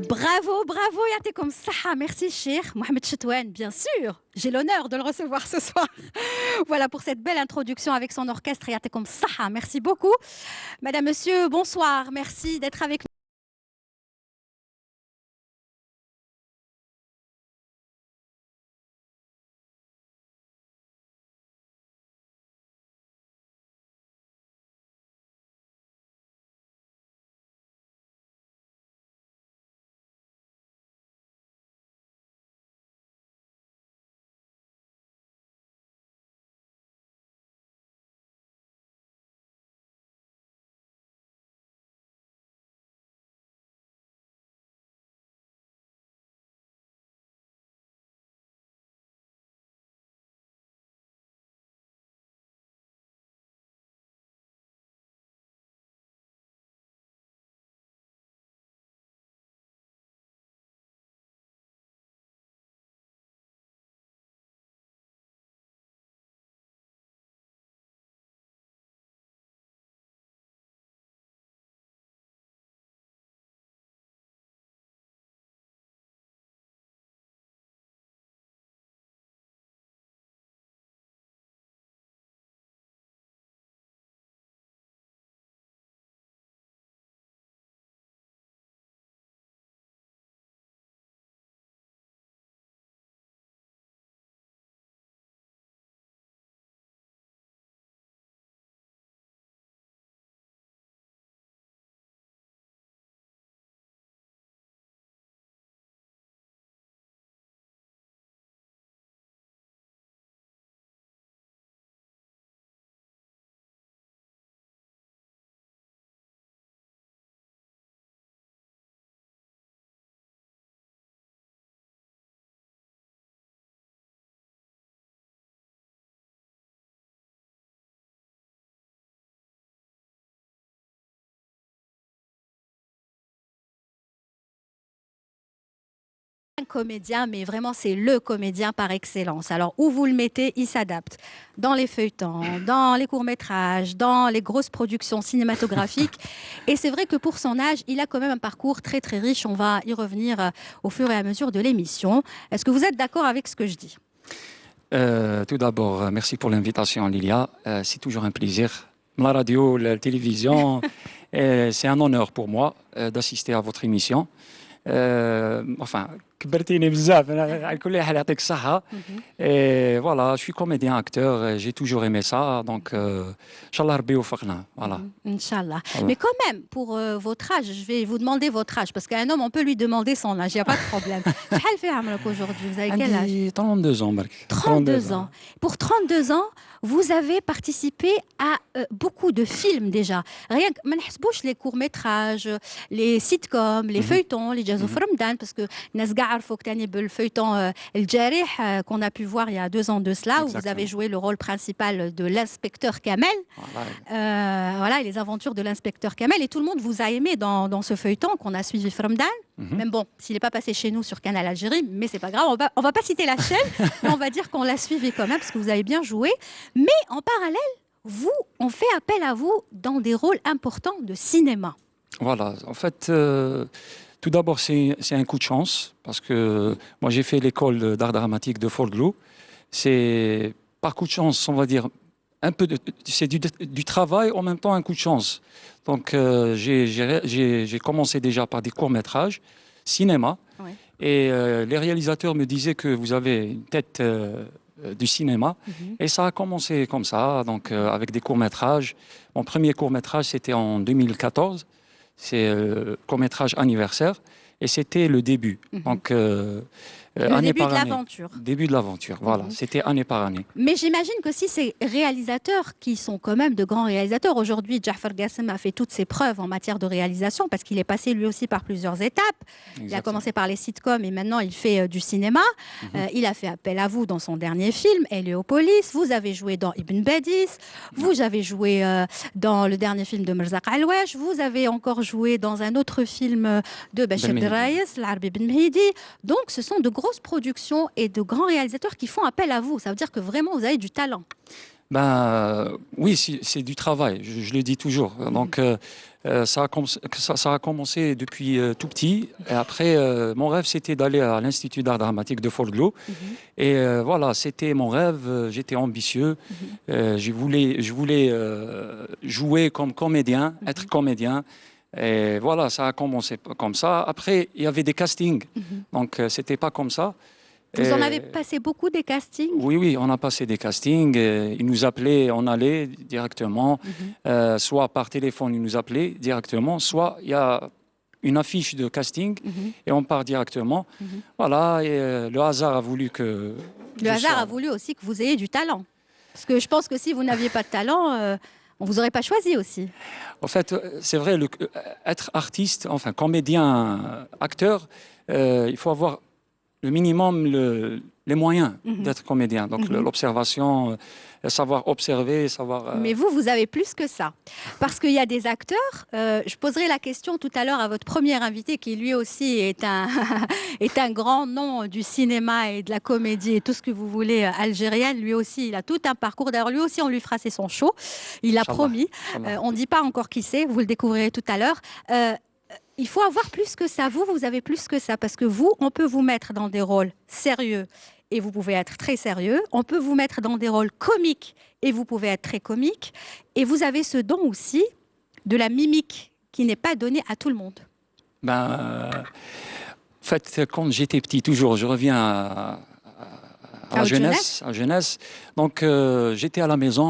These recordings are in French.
Bravo, bravo, Yatekom Saha. Merci, Cheikh Mohamed Chetouane, bien sûr. J'ai l'honneur de le recevoir ce soir. Voilà pour cette belle introduction avec son orchestre Yatekom Saha. Merci beaucoup. Madame, monsieur, bonsoir. Merci d'être avec nous. Un comédien, mais vraiment c'est le comédien par excellence. Alors où vous le mettez, il s'adapte. Dans les feuilletons, dans les courts-métrages, dans les grosses productions cinématographiques. Et c'est vrai que pour son âge, il a quand même un parcours très très riche. On va y revenir au fur et à mesure de l'émission. Est-ce que vous êtes d'accord avec ce que je dis? Tout d'abord, merci pour l'invitation, Lilia. C'est toujours un plaisir. La radio, la télévision, c'est un honneur pour moi d'assister à votre émission. Enfin, كبرتيني بزاف على كل حال يعطيك الصحة. Et voilà, je suis comédien, acteur, j'ai toujours aimé ça, donc Inch'Allah Rabbi يوفقنا. Voilà. Inch'Allah. Mais quand même, pour votre âge, je vais vous demander votre âge, parce qu'un homme, on peut lui demander son âge, il n'y a pas de problème. شحال فيه عمرك aujourd'hui? Vous avez quel âge? عندي 32 ans, برك. 32 ans. Pour 32 ans, vous avez participé à beaucoup de films déjà. Rien que, ما نحسبوش les courts-métrages, les sitcoms, les feuilletons, les jazz of Ramadan, parce que الناس كاع نعرفوك تاني بالfeuilleton الجارح qu'on a pu voir il y a 2 ans de cela, où vous avez Exactement. joué le rôle principal de l'inspecteur Kamel. Voilà. Voilà, et les aventures de l'inspecteur Kamel. Et tout le monde vous a aimé dans ce feuilleton qu'on a suivi from Dan. Même bon, s'il n'est pas passé chez nous sur Canal Algérie, mais c'est pas grave, on va pas citer la chaîne, mais on va dire qu'on l'a suivi quand même parce que vous avez bien joué. Mais en parallèle, vous, on fait appel à vous dans des rôles importants de cinéma. Voilà, en fait, tout d'abord, c'est un coup de chance, parce que moi, j'ai fait l'école d'art dramatique de Forglou. C'est par coup de chance, on va dire, c'est du travail, en même temps un coup de chance. Donc, j'ai commencé déjà par des courts-métrages, cinéma, Ouais. et les réalisateurs me disaient que vous avez une tête du cinéma, et ça a commencé comme ça, donc avec des courts-métrages. Mon premier court-métrage, c'était en 2014. C'est court-métrage anniversaire et c'était le début. Donc, Le début de l'aventure. Début de l'aventure, voilà. C'était année par année. Mais j'imagine que si ces réalisateurs, qui sont quand même de grands réalisateurs, aujourd'hui, Jafar Gassem a fait toutes ses preuves en matière de réalisation parce qu'il est passé lui aussi par plusieurs étapes. Exactement. Il a commencé par les sitcoms et maintenant il fait du cinéma. Il a fait appel à vous dans son dernier film, Héliopolis. Vous avez joué dans Ibn Badis. Vous avez joué dans le dernier film de Merzaq Aloueche. Vous avez encore joué dans un autre film de Bachir Deraïs, L'Arbi Ben Mehidi. Donc ce sont de grosses productions et de grands réalisateurs qui font appel à vous. Ça veut dire que vraiment vous avez du talent. Ben, oui, c'est du travail, je le dis toujours. Donc, ça a commencé depuis tout petit. Et après, mon rêve, c'était d'aller à l'Institut d'art dramatique de Forglou. Et voilà, c'était mon rêve. J'étais ambitieux. Je voulais jouer comme comédien, être comédien. Et voilà, ça a commencé comme ça. Après, il y avait des castings. Donc, c'était pas comme ça. Vous en avez passé beaucoup des castings? Oui, on a passé des castings. Ils nous appelaient, on allait directement. Soit par téléphone, ils nous appelaient directement. Soit il y a une affiche de casting et on part directement. Voilà, et le hasard a voulu que... Le hasard a voulu aussi que vous ayez du talent. Parce que je pense que si vous n'aviez pas de talent... on vous aurait pas choisi aussi. En fait, c'est vrai, être artiste, enfin comédien, acteur, il faut avoir le minimum les moyens d'être comédien. Donc l'observation, savoir observer, savoir... Mais vous avez plus que ça. Parce qu'il y a des acteurs, je poserai la question tout à l'heure à votre premier invité, qui lui aussi est un grand nom du cinéma et de la comédie et tout ce que vous voulez algérienne. Lui aussi, il a tout un parcours. D'ailleurs, lui aussi, on lui fera son show. Il a promis. On ne dit pas encore qui c'est, vous le découvrirez tout à l'heure. Il faut avoir plus que ça. Vous avez plus que ça. Parce que vous, on peut vous mettre dans des rôles sérieux et vous pouvez être très sérieux. On peut vous mettre dans des rôles comiques et vous pouvez être très comique. Et vous avez ce don aussi de la mimique qui n'est pas donné à tout le monde. En fait, quand j'étais petit, toujours, je reviens à la jeunesse. Donc, j'étais à la maison,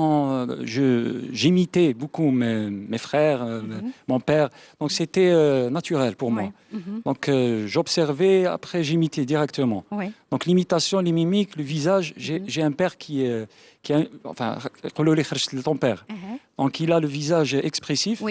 j'imitais beaucoup mes frères, mon père. Donc, c'était naturel pour moi. Donc, j'observais, après, j'imitais directement. Donc, l'imitation, les mimiques, le visage, j'ai un père enfin, ton père. Donc, il a le visage expressif.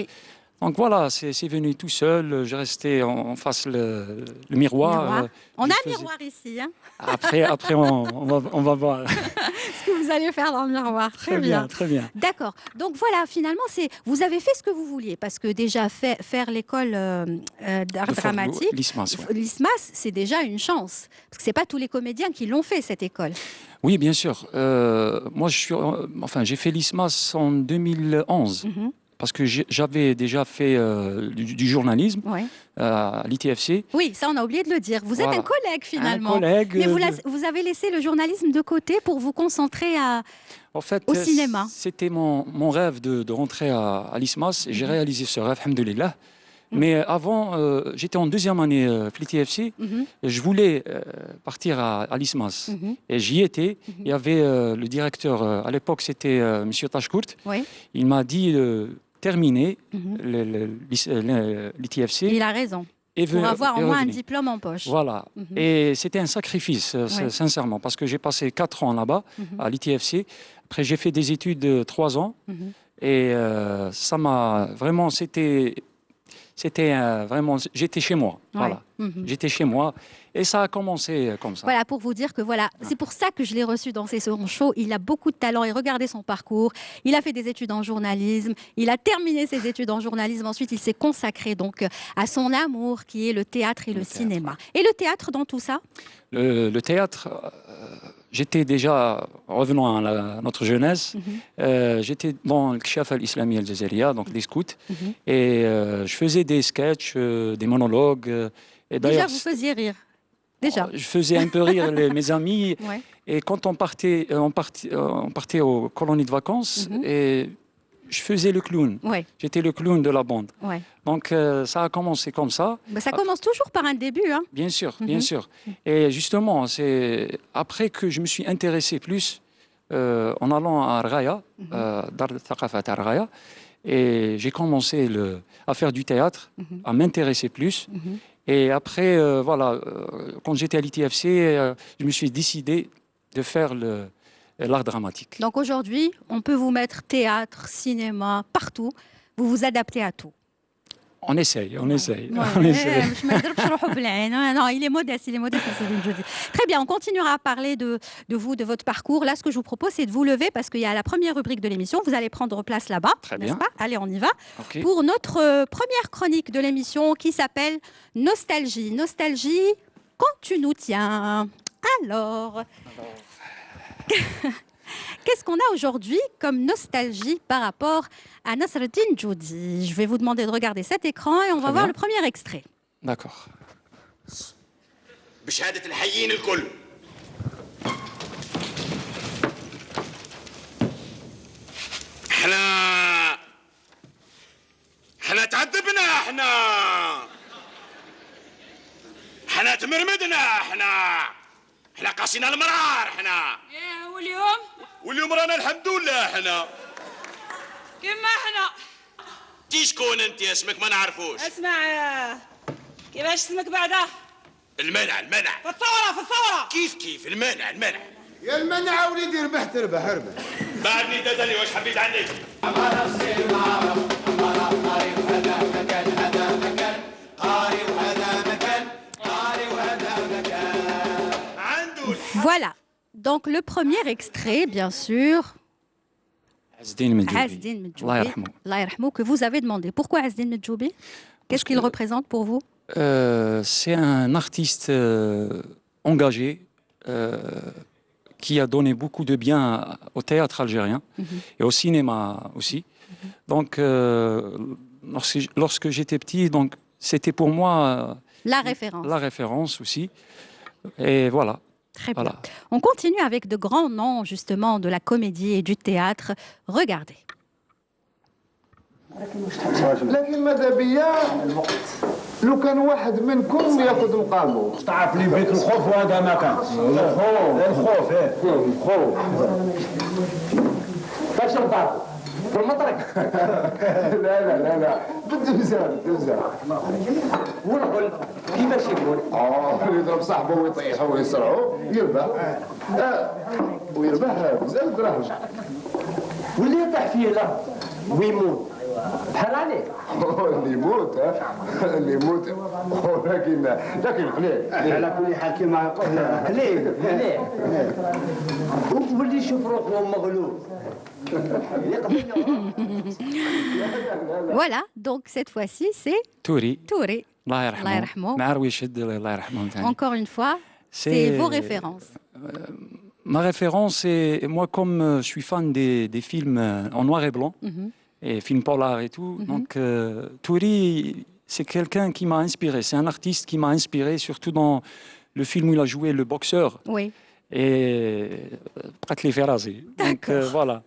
Donc voilà, c'est venu tout seul. Je restais en face le miroir. On a un miroir ici. Hein. Après on va voir ce que vous allez faire dans le miroir. Très bien. Très bien. D'accord. Donc voilà, finalement, vous avez fait ce que vous vouliez. Parce que déjà, faire l'école d'art dramatique, l'ISMAS, c'est déjà une chance. Parce que ce n'est pas tous les comédiens qui l'ont fait, cette école. Oui, bien sûr. Moi, j'ai fait l'ISMAS en 2011. Parce que j'avais déjà fait du journalisme à l'ITFC. Oui, ça on a oublié de le dire. Vous êtes un collègue finalement. Un collègue. Mais vous avez laissé le journalisme de côté pour vous concentrer au cinéma. C'était mon rêve de rentrer à l'ISMAS et j'ai réalisé ce rêve, alhamdoulilah. Mais avant, j'étais en deuxième année à l'ITFC. Je voulais partir à l'ISMAS. Et j'y étais. Il y avait le directeur, à l'époque c'était M. Tachkourt. Il m'a dit... terminé l'ITFC. Il a raison. Pour avoir au moins un diplôme en poche. Voilà. Et c'était un sacrifice, sincèrement, parce que j'ai passé 4 ans là-bas, à l'ITFC. Après, j'ai fait des études de 3 ans. Et ça m'a vraiment... c'était vraiment, j'étais chez moi. Ouais. Voilà, j'étais chez moi et ça a commencé comme ça. Voilà, pour vous dire que voilà, c'est pour ça que je l'ai reçu dans ces second shows. Il a beaucoup de talent et regardez son parcours. Il a fait des études en journalisme. Il a terminé ses études en journalisme. Ensuite, il s'est consacré donc à son amour qui est le théâtre et le cinéma. Et le théâtre dans tout ça? Le théâtre, j'étais déjà, revenons à notre jeunesse, j'étais dans le Kshaf al-Islami al-Jazairiya, donc les scouts, et je faisais des sketchs, des monologues. Et Déjà, vous faisiez rire. Déjà. Je faisais un peu rire mes amis. Ouais. Et quand on partait aux colonies de vacances, et je faisais le clown. Ouais. J'étais le clown de la bande. Ouais. Donc ça a commencé comme ça. Bah, ça commence toujours par un début. Hein. Bien sûr, bien sûr. Et justement, c'est après que je me suis intéressé plus en allant à Argaya, Dar al-Thaqafat à Argaya, et j'ai commencé à faire du théâtre, à m'intéresser plus. Et après, voilà, quand j'étais à l'ITFC, je me suis décidé de faire l'art dramatique. Donc aujourd'hui, on peut vous mettre théâtre, cinéma, partout. Vous vous adaptez à tout. On essaye, on essaye. Ouais. On essaye. Non, il est modeste, Nasreddine Djodi. Très bien, on continuera à parler de vous, de votre parcours. Là, ce que je vous propose, c'est de vous lever parce qu'il y a la première rubrique de l'émission. Vous allez prendre place là-bas, n'est-ce pas? Allez, on y va. Okay. Pour notre première chronique de l'émission qui s'appelle Nostalgie. Nostalgie, quand tu nous tiens. Alors... Qu'est-ce qu'on a aujourd'hui comme nostalgie par rapport à Nasreddine Djodi? Je vais vous demander de regarder cet écran et on va voir le premier extrait. D'accord. بشهادة الحيين الكل احنا تعذبنا احنا تمرمدنا احنا قاسينا المرار احنا واليوم رانا الحمد لله احنا كيما احنا. تي شكون انت اسمك ما نعرفوش؟ اسمع كيفاش اسمك بعدا؟ المنع في الثورة كيف المنع يا المنع وليدي ربحت اربح بعدني ددلي واش حبيت عني Voilà, donc le premier extrait, bien sûr, Azdine Medjoubi, que vous avez demandé. Pourquoi Azdine Medjoubi? Qu'est-ce qu'il représente pour vous? C'est un artiste engagé qui a donné beaucoup de bien au théâtre algérien et au cinéma aussi. Donc, lorsque j'étais petit, c'était pour moi la référence aussi. Et voilà. Très bien. Voilà. On continue avec de grands noms justement de la comédie et du théâtre. Regardez. لكن ماذا بيا لو كان واحد منكم ياخذ مقامه تعرف لي بيت الخوف وهذا ما كان الخوف كاش نطاق في المطرق لا بالدمزان ونقول كيفاش يقول يضرب صاحبه ويطيحه ويسرعه يربح ويربح بزاف دراهم واللي يطيح فيه لا ويموت بحال عليه اللي يموت لكن قليل على كل حال كما قليل واللي يشوف روحه مغلوب. Voilà, donc cette fois-ci c'est Touri. Encore une fois, c'est vos références. Ma référence, c'est moi comme je suis fan des films en noir et blanc, et films polars et tout, donc Touri, c'est quelqu'un qui m'a inspiré, c'est un artiste qui m'a inspiré, surtout dans le film où il a joué le boxeur. Oui. Et les Ferrazzi. Donc voilà.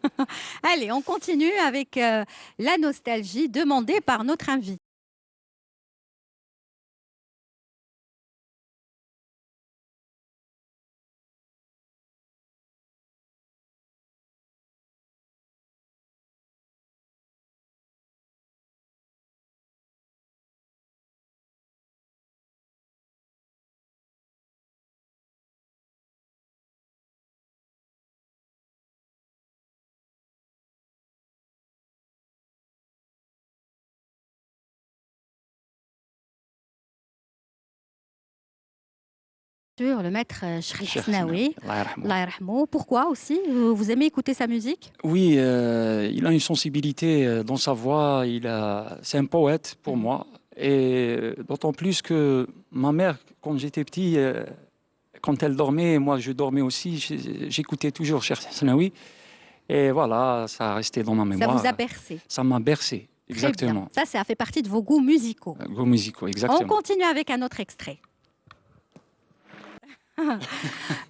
Allez, on continue avec la nostalgie demandée par notre invité. Sur le maître Cheikh Cheikh Hasnaoui. Allah yarhamou. Allah yarhamou. Pourquoi aussi vous aimez écouter sa musique? Oui, il a une sensibilité dans sa voix. C'est un poète pour moi. Et d'autant plus que ma mère, quand j'étais petit, quand elle dormait, moi je dormais aussi, j'écoutais toujours Cheikh Hasnaoui. Et voilà, ça a resté dans ma Ça mémoire. vous a bercé. Ça m'a bercé, Très exactement. bien. Ça fait partie de vos goûts musicaux. Goûts musicaux, On exactement. continue avec un autre extrait.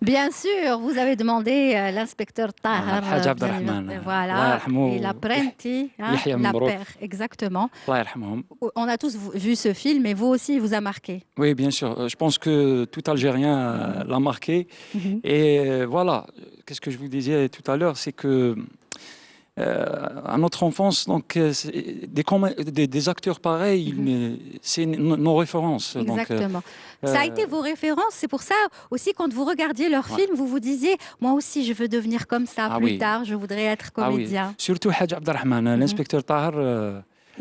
Bien sûr, vous avez demandé l'inspecteur Tahar. Al-Hajj Abdelrahman. Allah Voilà, yarhamou. et l'apprenti, Yahya la Mabrouk. paire, exactement. Allah yarhamhum. On a tous vu ce film, et vous aussi, il vous a marqué. Oui, bien sûr. Je pense que tout Algérien l'a marqué. Et voilà, qu'est-ce que je vous disais tout à l'heure, c'est que à notre enfance, donc, des acteurs pareils, c'est nos références. Donc, Exactement. Ça a été vos références. C'est pour ça aussi, quand vous regardiez leurs films, vous vous disiez, moi aussi, je veux devenir comme ça Ah plus oui. tard. Je voudrais être ah oui, comédien. surtout Hadj Abdelrahman, l'inspecteur Tahar,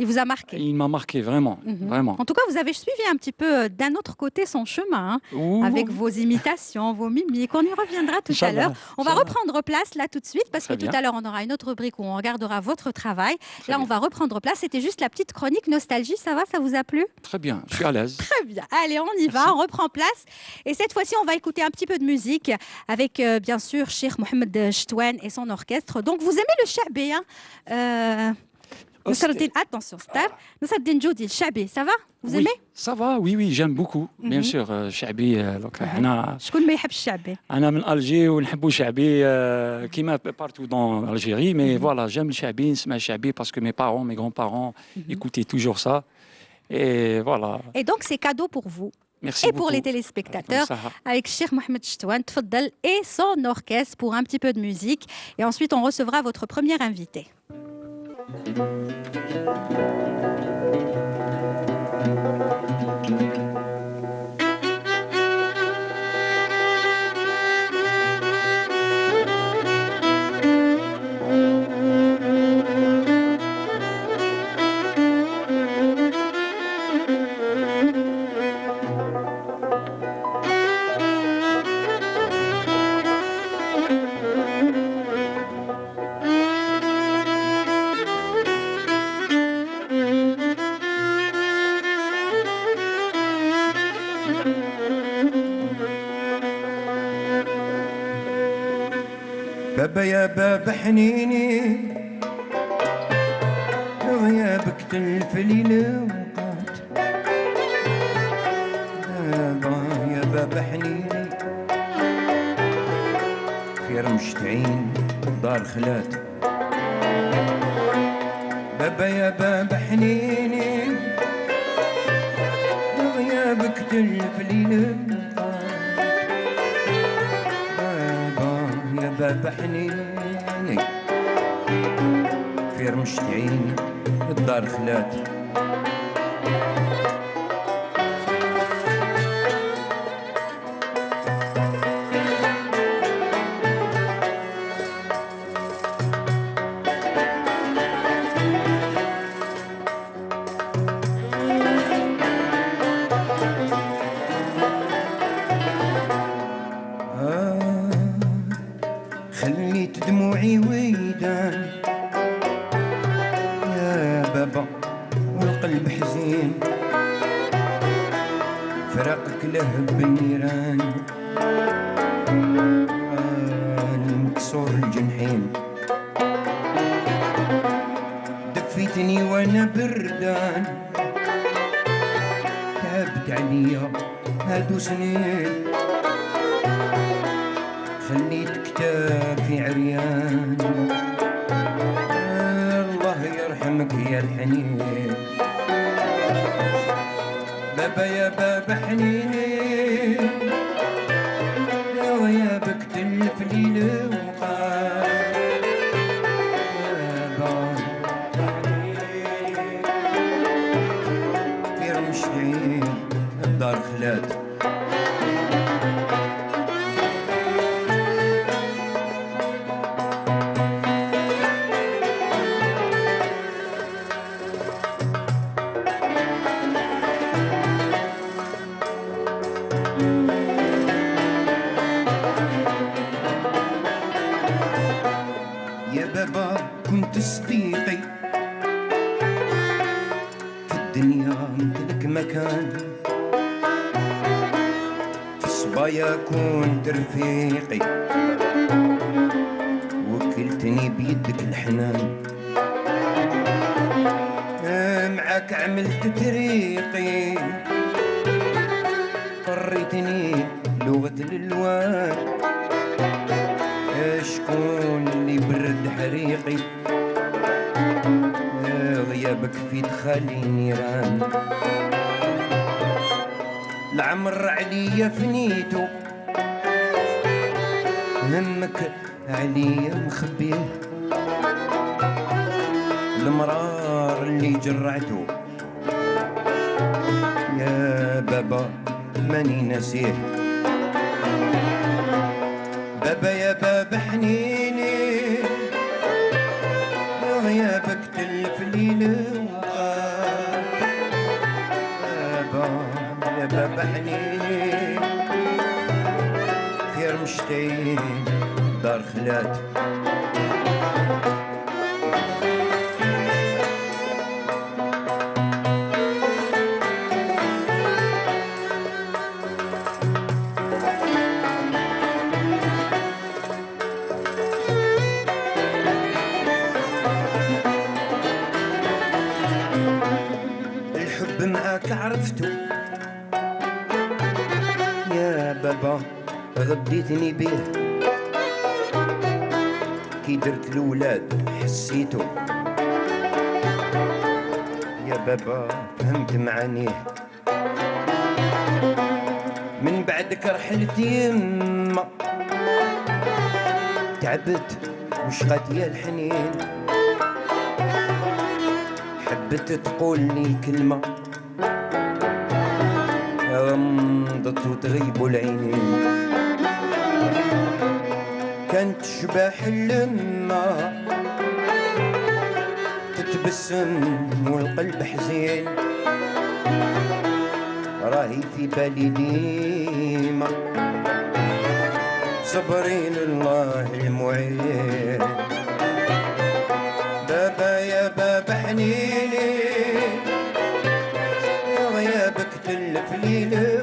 Il vous a marqué. il m'a marqué vraiment, vraiment. En tout cas, vous avez suivi un petit peu d'un autre côté son chemin, hein, Ouh. avec vos imitations, vos mimiques. On y reviendra tout à Inch'Allah, l'heure. On va reprendre place là tout de suite, parce Très que tout bien. à l'heure, on aura une autre rubrique où on regardera votre travail. Très Là, on bien. va reprendre place. C'était juste la petite chronique nostalgie. Ça va? Ça vous a plu? Très bien, je suis à l'aise. Très bien. Allez, on y va, on reprend place. Et cette fois-ci, on va écouter un petit peu de musique avec, bien sûr, Cheikh Mohamed Chtoine et son orchestre. Donc, vous aimez le chabé, hein? Nasreddin, attention, Star. Nasreddin Joudi, le chabé, ça va? Vous Oui, aimez? ça va, oui, oui, j'aime beaucoup. Bien sûr, شعبي donc احنا شكون ما يحب الشعبي؟ انا من الجي ونحبوا شعبي كيما partout dans l'Algérie, mais voilà, j'aime le شعبي, نسمع الشعبي parce que mes parents, mes grands-parents écoutaient toujours ça. Et voilà, Et donc, c'est cadeau pour vous merci et beaucoup. pour les téléspectateurs Ça. avec Cheikh Mohamed Chtoine, Tfaddal, et son orchestre pour un petit peu de musique. Et ensuite, on recevra votre premier invité. بابا يا بابا حنيني غيابك تلف لي الوقات بابا يا بابا حنيني في رمش تعين دار خلات بابا يا بابا حنيني غيابك تلف لي الوقات يا بابا حنيني في رمش تعيني الدار خلات خليت دموعي ويدان يا بابا والقلب حزين فراقك لهب النيران مكسور الجنحين دفيتني وانا بردان تعبت عليا هادو سنين خليت كتافي عريان الله يرحمك يا الحنين بابا يا بابا حنيني يا غيابك تلف لي الوقات بابا في رمش عين الدار خلات بابا كنت صديقي في الدنيا مثلك مكان في الصبايا كنت رفيقي وكلتني بيدك الحنان معاك عملت طريقي قريتني لغة الألوان شكون اللي برد حريقي غيابك في دخالي نيران العمر عليا فنيتو همك عليا مخبيه المرار اللي جرعته يا بابا ماني نسيه بابا يا بابا حنيني غيابك تلف ليل بابا يا بابا حنيني في رمشتين دار خلات معاك عرفتو يا بابا غديتني بيه كي درت الولاد حسيتو يا بابا فهمت معانيه من بعدك رحلت يما تعبت وشغات يا الحنين حبت تقول لي كلمة غمضت وتغيبوا العينين كانت شباح اللمة تتبسم والقلب حزين راهي في بالي ديما صبرين الله المعين بابا يا بابا حنيني يا غيابك تلف ليل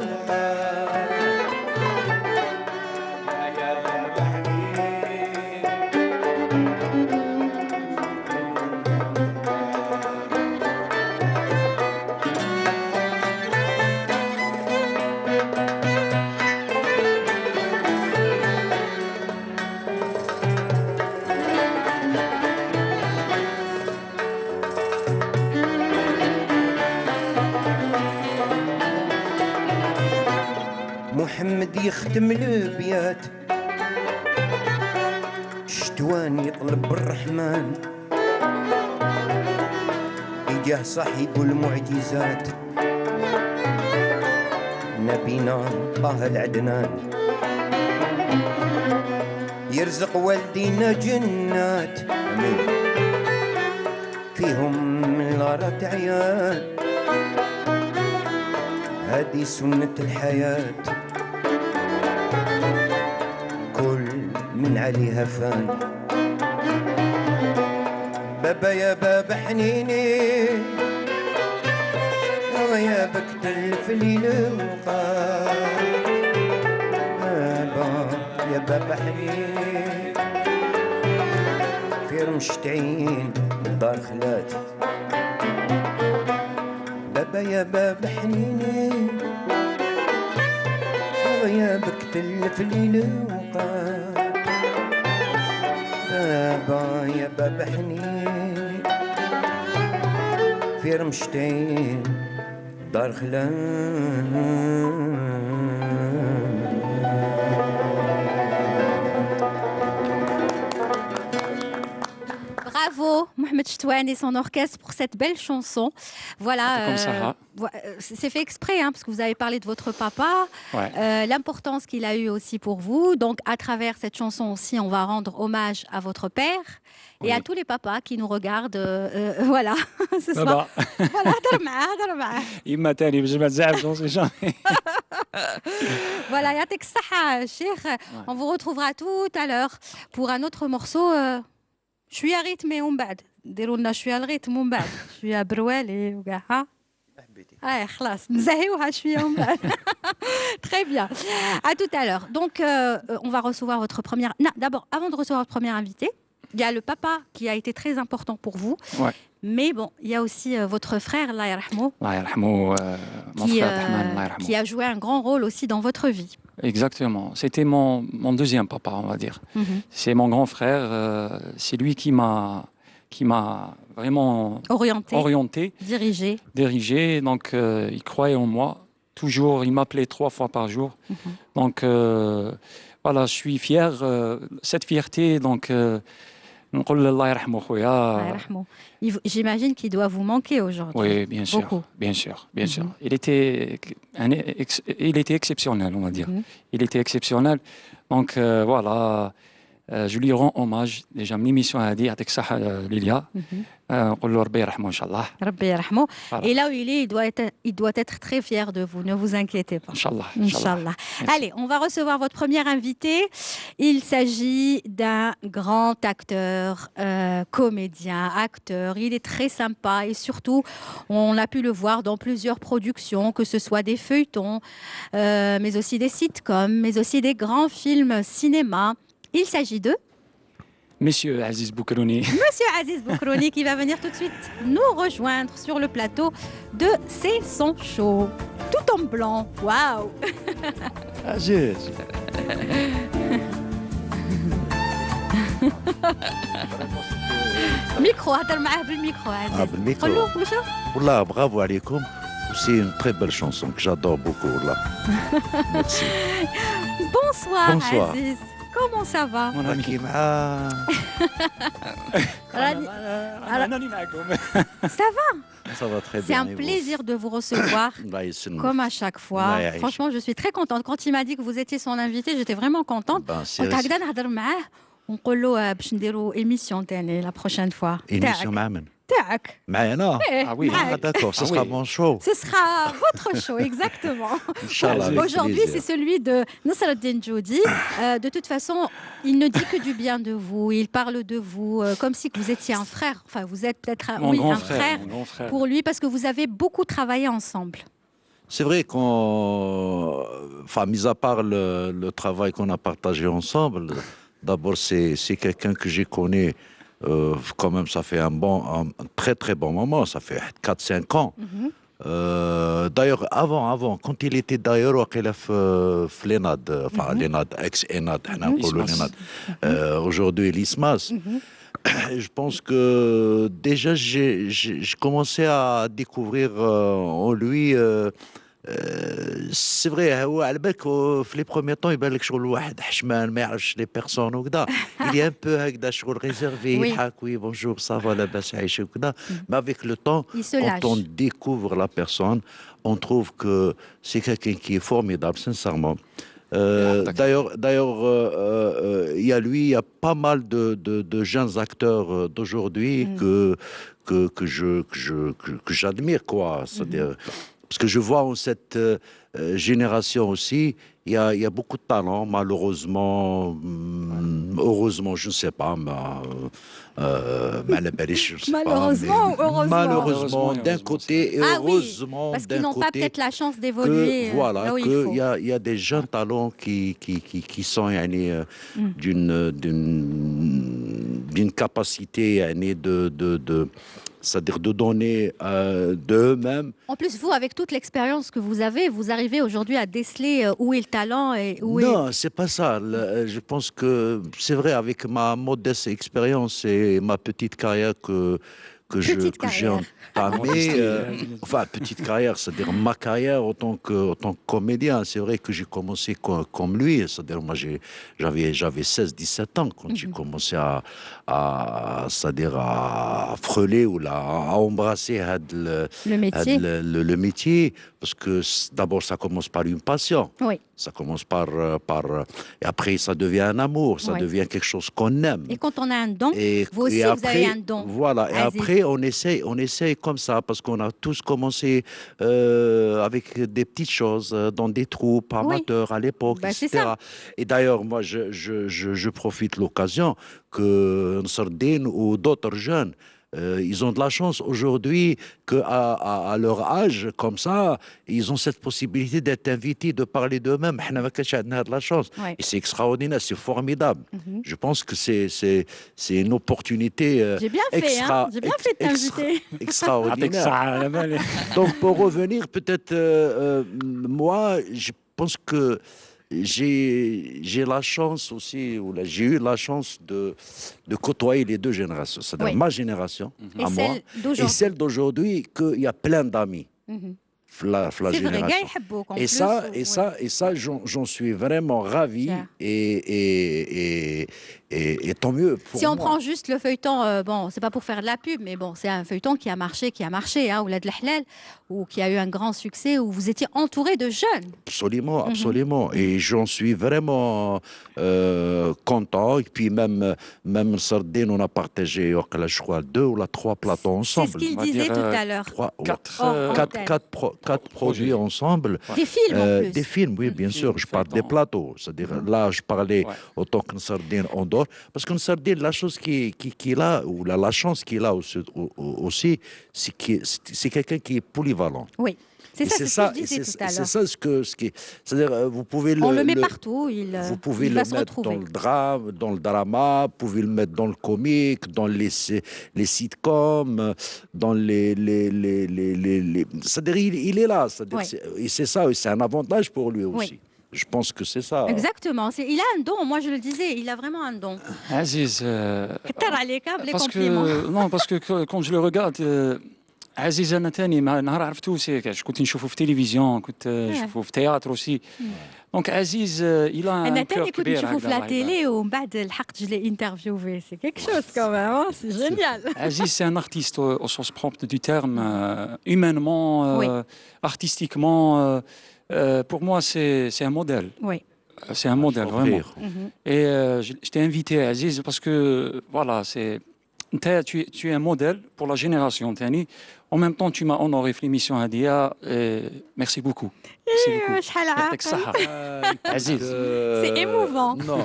محمد يختم الابيات شتوان يطلب الرحمن إجاه صاحب المعجزات نبينا طه العدنان يرزق والدينا جنات أمين فيهم من الغارات عيان هذه سنة الحياة كل من عليها فان بابا يا بابا حنيني غيابك تلف ليل وقال بابا يا بابا حنيني في رمشتعين دار خلاتي بابا يا بابا حنيني غيابك تلف ليل وقال بابا يا بابا حنيني في رمشتين دار خلان Bravo, Mohamed Chtoine et son orchestre pour cette belle chanson. Voilà, c'est fait exprès, hein, parce que vous avez parlé de votre papa, l'importance qu'il a eu aussi pour vous. Donc, à travers cette chanson aussi, on va rendre hommage à votre père et à tous les papas qui nous regardent. Voilà, ce soir. Voilà, voilà, yatek saha, Cheikh. On vous retrouvera tout à l'heure pour un autre morceau. شويه ريتمي ومن بعد ديروا لنا شويه الريتم ومن بعد شويه بروالي وكاع ها خلاص نزهيوها شويه ومن بعد. Très bien. À tout à l'heure. Donc, on va recevoir votre première. Non, d'abord, avant de recevoir votre premier invité, il y a le papa qui a été très important pour vous. Ouais. Mais bon, il y a aussi votre frère, Allah yarhamou, Allah yarhamou, mon frère Abdelrahman, Allah yarhamou. qui a joué un grand rôle aussi dans votre vie. Exactement. C'était mon deuxième papa, on va dire. C'est mon grand frère. C'est lui qui m'a vraiment orienté, dirigé. Donc, il croyait en moi. Toujours, il m'appelait 3 fois par jour. Donc, voilà, je suis fier. Cette fierté, donc, Allah yarhamou, Allah yarhamou. J'imagine qu'il doit vous manquer aujourd'hui. oui, bien sûr, Beaucoup. bien sûr. Il était exceptionnel, on va dire. Il était exceptionnel. Donc, voilà. Je lui rends hommage. Déjà, mon émission a dit avec ça, Lilia. On le Rabbi yarhamou, Inch'Allah. Rabbi yarhamou. Et là où il est, il doit être très fier de vous. Ne vous inquiétez pas. Inch'Allah. Inch'Allah. Allez, on va recevoir votre premier invité. Il s'agit d'un grand acteur, comédien, acteur. Il est très sympa et surtout, on a pu le voir dans plusieurs productions, que ce soit des feuilletons, mais aussi des sitcoms, mais aussi des grands films cinéma. Il s'agit de Monsieur Aziz Boukrouni. Monsieur Aziz Boukrouni qui va venir tout de suite nous rejoindre sur le plateau de C'est son show. Tout en blanc. Waouh. Aziz. Micro, هضر معاه بالميكرو عزيز. بالميكرو. قول له واش والله bravo عليكم. C'est une très belle chanson que j'adore beaucoup والله. Merci. Bonsoir, Bonsoir. Aziz. Comment ça va? راكي مع Ça va? Ça va très C'est bien. un plaisir de vous recevoir. الله يسلمك. Comme à chaque fois. الله يعيش. Franchement, je suis très contente. Quand il m'a dit que vous étiez son invité, j'étais vraiment contente. c'est قلت هكذا نهضر معاه ونقول له باش نديروا émission تاني la prochaine fois. émission مع من؟ تاعك. معي أنا. إيه، Ah oui. معاك. D'accord, ce Ah sera oui. mon show. Ce sera votre show, exactement. Inch'Allah, avec Aujourd'hui, plaisir. c'est celui de Nasreddin Djoudi. De toute façon, il ne dit que du bien de vous. Il parle de vous comme si vous étiez un frère. Enfin, vous êtes peut-être Mon grand un frère mon grand frère. pour lui parce que vous avez beaucoup travaillé ensemble. C'est vrai enfin, mis à part le travail qu'on a partagé ensemble, d'abord, c'est quelqu'un que j'ai connu, quand même, ça fait un très très bon moment, ça fait 4-5 ans. D'ailleurs, avant, quand il était d'ailleurs au l'ENAD, enfin l'ENAD, ex-ENAD, aujourd'hui l'ISMAS, je pense que déjà j'ai commencé à découvrir en lui c'est vrai هو على بالك في لي بروميير طون يبان لك شغل واحد حشمان ما يعرفش لي بيرسون وكذا il est un peu هكذا شغل ريزيرفي يضحك وي بونجور صافا لاباس عايش وكذا mais avec le temps quand on découvre la personne on trouve que c'est quelqu'un qui est formidable sincèrement. D'ailleurs, il y a lui, il y a pas mal de jeunes acteurs d'aujourd'hui que j'admire, quoi. C'est-à-dire, parce que je vois en cette génération aussi, il y a beaucoup de talent, malheureusement, heureusement, je ne sais pas, malheureusement, d'un côté, et heureusement, parce qu'ils n'ont pas peut-être la chance d'évoluer. Voilà, qu'il y a des jeunes talents qui sont d'une capacité c'est-à-dire de donner d'eux-mêmes. En plus, vous, avec toute l'expérience que vous avez, vous arrivez aujourd'hui à déceler où est le talent et où Non, c'est pas ça. Je pense que c'est vrai, avec ma modeste expérience et ma petite carrière que j'ai entamée, enfin petite carrière, c'est-à-dire ma carrière en tant que comédien. C'est vrai que j'ai commencé comme lui, c'est-à-dire moi j'avais 16-17 ans quand j'ai commencé c'est-à-dire à frôler ou à embrasser le métier, parce que d'abord ça commence par une passion. Oui. Ça commence par et après ça devient un amour, ça devient quelque chose qu'on aime. Et quand on a un don, vous aussi vous avez un don. Voilà, et après après, on essaye comme ça, parce qu'on a tous commencé avec des petites choses, dans des troupes amateurs à l'époque, etc. Et d'ailleurs, moi, je profite de l'occasion que Nsardine ou d'autres jeunes, ils ont de la chance aujourd'hui qu'à leur âge, comme ça, ils ont cette possibilité d'être invités, de parler d'eux-mêmes. On a de la chance. Et c'est extraordinaire, c'est formidable. Je pense que c'est une opportunité J'ai bien fait, hein. J'ai bien fait de t'inviter. Extraordinaire. Donc, pour revenir, peut-être, moi, je pense que j'ai la chance aussi, ou j'ai eu la chance de côtoyer les deux générations, c'est-à-dire ma génération, à moi, et celle d'aujourd'hui, qu'il y a plein d'amis. La génération. Et ça, j'en suis vraiment ravi et tant mieux pour si on moi. prend juste le feuilleton, bon, c'est pas pour faire de la pub, mais bon, c'est un feuilleton qui a marché, hein, ou Oulad El Halal, ou qui a eu un grand succès, où vous étiez entouré de jeunes. Absolument. Et j'en suis vraiment content. Et puis même Sardine, on a partagé, je crois, 2 ou 3 plateaux ensemble. C'est ce qu'il disait tout à l'heure. 4 produits ensemble. Des films en plus. Des films, oui, bien sûr. Je parle des plateaux. C'est-à-dire, là, je parlais autant que Sardine en dehors. Parce que Sardine, la chose qu'il a, ou la chance qu'il a aussi, c'est quelqu'un qui est polyvalent. Oui. C'est ça ce que je disais tout à l'heure. C'est ça ce qui... C'est-à-dire, vous pouvez on le met partout. Vous pouvez le mettre dans le drame, dans le drama, vous pouvez le mettre dans le comique, dans les sitcoms, dans les c'est-à-dire, il est là. Et c'est ça, c'est un avantage pour lui aussi. Oui. Je pense que c'est ça. Exactement. Il a un don, moi je le disais, il a vraiment un don. Aziz, parce que quand je le regarde... عزيز انا ثاني نهار عرفتو كنت نشوفه في التلفزيون كنت نشوفه في تياتر اوسي دونك عزيز الى انا ثاني كنت نشوفه في لا تيلي ومن بعد لحقت جو لي انترفيوفي سي كيك شوز كومام سي جينيال عزيز سي ان ارتيست au sens propre du terme humainement artistiquement pour moi c'est un modèle. Oui. C'est un modèle vraiment. Et je t'ai invité Aziz parce que voilà, c'est tu es un modèle pour la génération Tani. En même temps, tu m'as honoré في l'émission Hadia. Merci beaucoup. C'est émouvant. Non,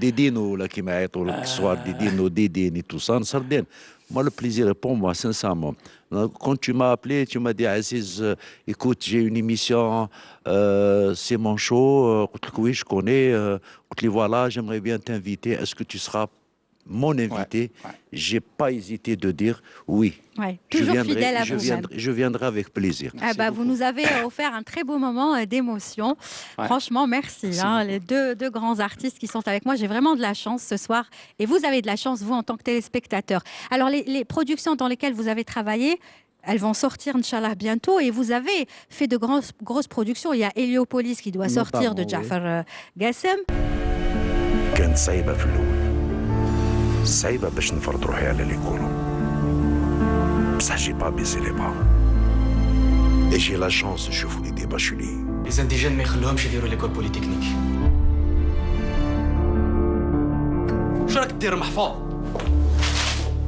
Didino, là, qui m'a été le soir, Didine et tout ça, Sardine. Moi, le plaisir est pour moi, sincèrement. Quand tu m'as appelé, tu m'as dit, Aziz, écoute, j'ai une émission, c'est mon show. Oui, je connais. Voilà, j'aimerais bien t'inviter. Est-ce que tu seras mon invité? J'ai pas hésité de dire oui. Toujours fidèle à vous-même. Je viendrai avec plaisir. Vous nous avez offert un très beau moment d'émotion. Franchement, merci. Les deux grands artistes qui sont avec moi. J'ai vraiment de la chance ce soir. Et vous avez de la chance, vous, en tant que téléspectateur. Alors, les productions dans lesquelles vous avez travaillé, elles vont sortir, Inch'Allah, bientôt. Et vous avez fait de grosses productions. Il y a Héliopolis qui doit sortir de Jafar Gassem. كانت صعيبة في الأول. صعيبة باش نفرض روحي على اللي يكونوا. بصح جي با بيزي لي با. اي جي لا شانس نشوفوا لي دي باشوني. لي زانديجين ما يخلوهمش يديروا ليكول بوليتكنيك. واش راك دير محفوظ؟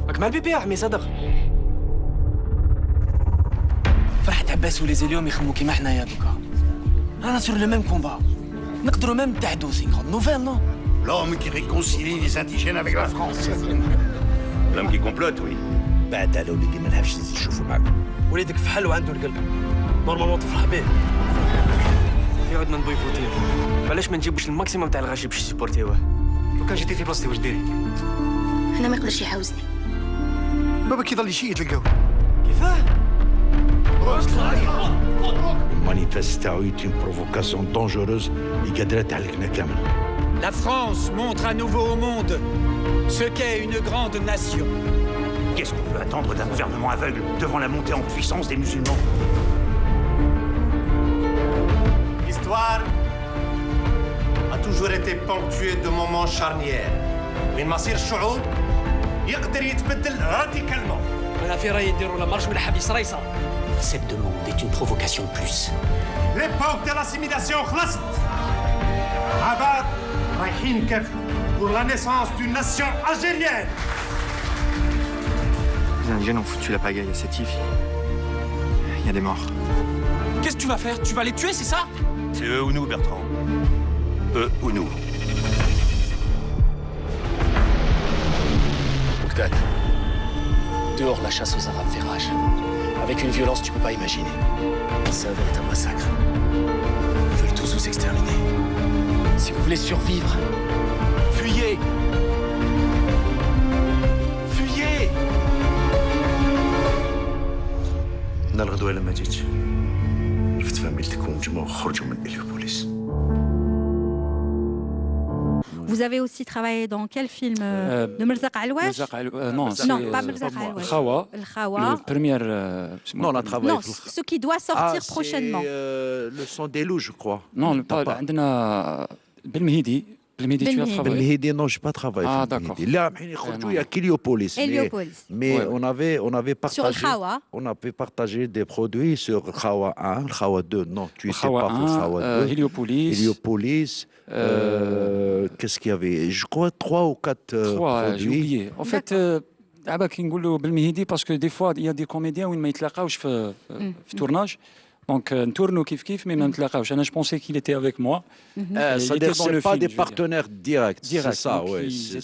راك مع البيبي يا عمي صدق. فرحة عباس وليزي اليوم يخمو كيما حنايا دوكا. رانا سور لو ميم كومبا. نقدروا ميم نتحدوا سي غون نوفيل نو؟ L'homme qui réconcilie les indigènes avec la France. L'homme qui complote, oui. بعد على وليدي ما نحبش نشوفوا معاكم. وليدك في حل وعنده القلب. نورمالمون تفرح به. في عندنا نبويفوتيه. علاش ما نجيبوش الماكسيموم تاع الغاشي باش يسيبورتيوه؟ لو كان جيتي في بلاصتي واش ديري؟ انا ما يقدرش يحاوزني. بابا كيضل يشيد القهوه. كيفاه؟ المانيفيست تاعو une provocation dangereuse اللي قادره تعلقنا كامل. La France montre à nouveau au monde ce qu'est une grande nation. Qu'est-ce qu'on peut attendre d'un gouvernement aveugle devant la montée en puissance des musulmans? L'histoire a toujours été ponctuée de moments charnières. من مصير الشعوب يقدر يتبدل راديكالمون. أنا في رأيي نديروا لا مارش من الحبيس رئيسة. Cette demande est une provocation de plus. L'époque de l'assimilation خلصت. عباد رايحين كافلوا pour la naissance d'une nation algérienne. indigènes ont foutu la pagaille à Sétif. Il y a des morts. Qu'est-ce que tu vas faire? Tu vas les tuer, c'est ça? C'est eux ou nous, Bertrand. Eux ou nous. Moukdad, dehors la chasse aux Arabes fait rage. Avec une violence tu peux pas imaginer. C'est un véritable massacre. Ils veulent tous vous exterminer. Si vous voulez survivre, fuyez! Fuyez! نهار الغدوة لما جيت شفت فاميلتكم جمعوا خرجوا من إليوبوليس. Vous avez aussi travaillé dans quel film de Merzaq Alouache? Non, pas Merzaq Alouache. Khawa. Khawa. Non, on a travaillé. Non, ce qui doit sortir prochainement. Le son des loups, je crois. Non, pas. عندنا بالمهيدي. بالمهيدي tu as travaillé. بالمهيدي non, j'ai pas travaillé. Ah d'accord. Là, il y a Héliopolis. Mais on avait partagé. Sur Khawa. On avait partagé des produits sur Khawa 1, Khawa 2. Non, tu étais Khawa pas pour Khawa 2. Héliopolis. Qu'est-ce qu'il y avait? Je crois 3 ou 4 produits. J'ai oublié. En fait, دابا كنقولوا بالمهيدي parce que des fois il y a des comédiens où ils ما يتلاقاوش في tournage. Donc, نتورنو كيف mais ما نتلاقاوش. أنا je pensais qu'il était avec moi. C'est-à-dire c'est pas des partenaires directs. C'est ça, oui.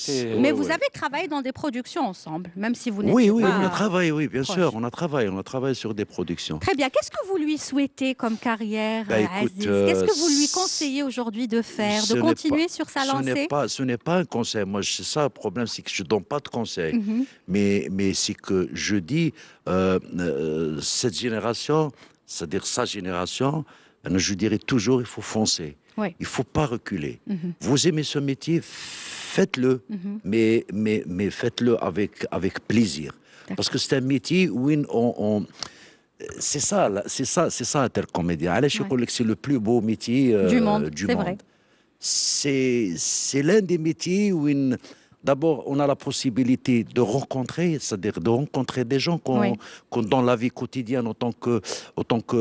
Mais vous avez travaillé dans des productions ensemble, même si vous n'étiez pas... Oui, on a travaillé, oui, bien sûr. On a travaillé sur des productions. Très bien. Qu'est-ce que vous lui souhaitez comme carrière, Aziz? Qu'est-ce que vous lui conseillez aujourd'hui de faire, de continuer sur sa lancée? Ce n'est pas un conseil. Moi, c'est ça le problème, c'est que je ne donne pas de conseils. Mais c'est que je dis, cette génération... C'est-à-dire sa génération, je dirais toujours, il faut foncer. Oui. Il ne faut pas reculer. Vous aimez ce métier, faites-le, mais faites-le avec plaisir. Parce que c'est un métier où c'est ça être comédien. Allez, je crois que c'est le plus beau métier du monde. C'est l'un des métiers où d'abord, on a la possibilité de rencontrer, c'est-à-dire de rencontrer des gens qu'on dans la vie quotidienne en tant que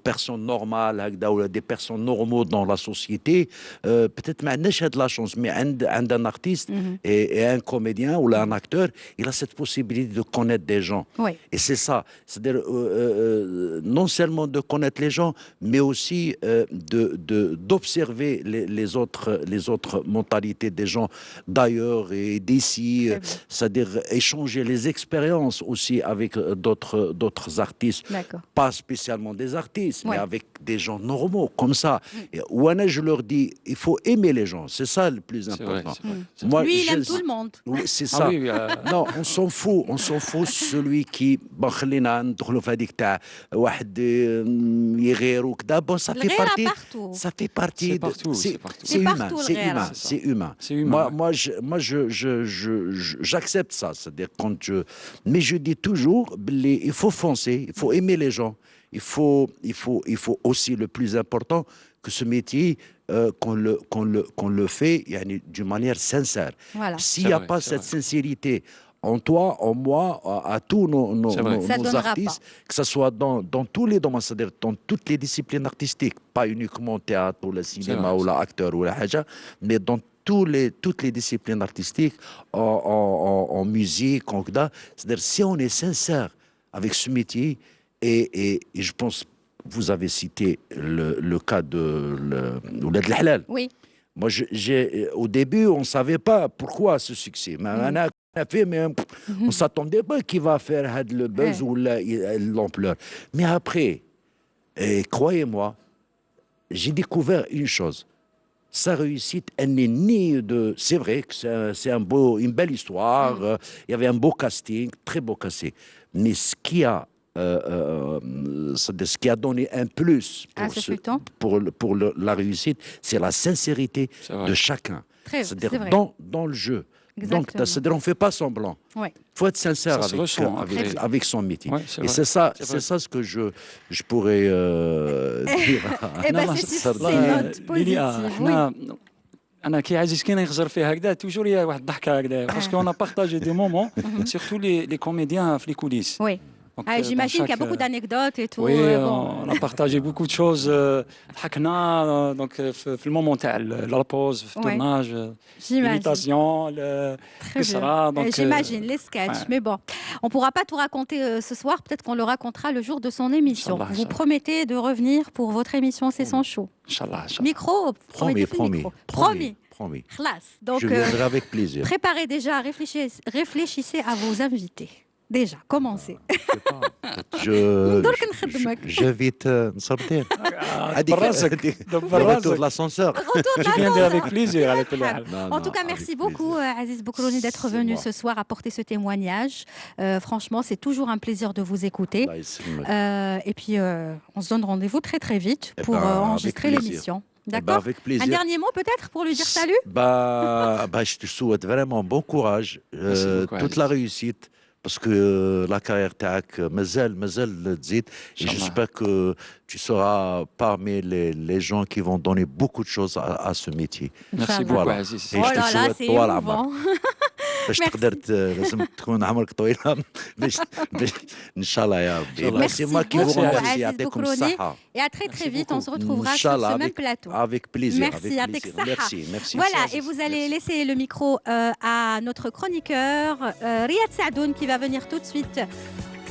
personne normale, ou des personnes normaux dans la société. Peut-être maintenant j'ai de la chance, mais un artiste et un comédien ou un acteur, il a cette possibilité de connaître des gens. Et c'est ça, c'est-à-dire non seulement de connaître les gens, mais aussi d'observer les autres mentalités des gens d'ailleurs et d'ici, c'est-à-dire échanger les expériences aussi avec d'autres artistes, pas spécialement des artistes, mais avec des gens normaux, comme ça. Ou je leur dis, il faut aimer les gens, c'est ça le plus important. Moi, lui, il aime tout le monde. Oui, c'est ça. Non, on s'en fout, celui qui, ça fait partie, c'est humain. Moi, j'accepte ça, c'est-à-dire mais je dis toujours, il faut foncer, il faut aimer les gens, il faut aussi le plus important que ce métier qu'on le fait d'une manière sincère. Voilà. S'il n'y a pas cette sincérité en toi, en moi, à tous nos artistes, que ce soit dans tous les domaines, c'est-à-dire dans toutes les disciplines artistiques, pas uniquement théâtre ou le cinéma ou l'acteur ou la haja, mais dans toutes les disciplines artistiques, en musique, c'est-à-dire si on est sincère avec ce métier, et je pense, vous avez cité le cas de Oulad El Halal. Oui. Moi, au début, on ne savait pas pourquoi ce succès. Mais on ne s'attendait pas qu'il va faire le buzz ou l'ampleur. Mais après, croyez-moi, j'ai découvert une chose. Sa réussite, elle n'est ni de... C'est vrai que c'est une belle histoire, il y avait un beau casting, très beau casting. Mais ce qui a donné un plus pour la réussite, c'est la sincérité de chacun. C'est-à-dire dans le jeu. Exactement. Donc, c'est-à-dire on ne fait pas semblant. Il faut être sincère avec son métier. Et c'est ça ce que je pourrais dire. C'est notre positive. أنا كي عزيز كي نخزر فيها هكذا توجور هي واحد الضحكة هكذا باسكو أنا بارطاجي دي مومون سيرتو لي كوميديان في لي كوليس J'imagine qu'il y a beaucoup d'anecdotes et tout. Oui, on a partagé beaucoup de choses. ضحكنا donc في المومون تاع la pause, le tournage, l'imitation, le J'imagine les sketchs, mais bon, on pourra pas tout raconter ce soir. Peut-être qu'on le racontera le jour de son émission. Vous promettez de revenir pour votre émission C'est son show. Inch'Allah. Micro, promis. Classe. Donc, je viendrai avec plaisir. Préparez déjà, réfléchissez à vos invités. Déjà, commencez. J'invite Nsortin. Retour de l'ascenseur. Je viendrai avec plaisir. En tout cas, merci beaucoup, Aziz Bokrouni, d'être venu ce soir apporter ce témoignage. Franchement, c'est toujours un plaisir de vous écouter. Et puis, on se donne rendez-vous très très vite pour enregistrer l'émission. D'accord. Avec plaisir. Un dernier mot peut-être pour lui dire salut. Je te souhaite vraiment bon courage, toute la réussite. Parce que la carrière تاعك مازال تزيد et j'espère que tu seras parmi les gens qui vont donner beaucoup de choses à ce métier. Merci beaucoup Aziz. Oh là là, c'est émouvant. باش تقدر لازم تكون عمرك طويله باش ان شاء الله يا ربي. Merci beaucoup Aziz Bokrouni et à très vite on se retrouvera sur ce même plateau. Avec plaisir. Merci. Voilà, et vous allez laisser le micro à notre chroniqueur Riyad Saadoun qui va venir tout de suite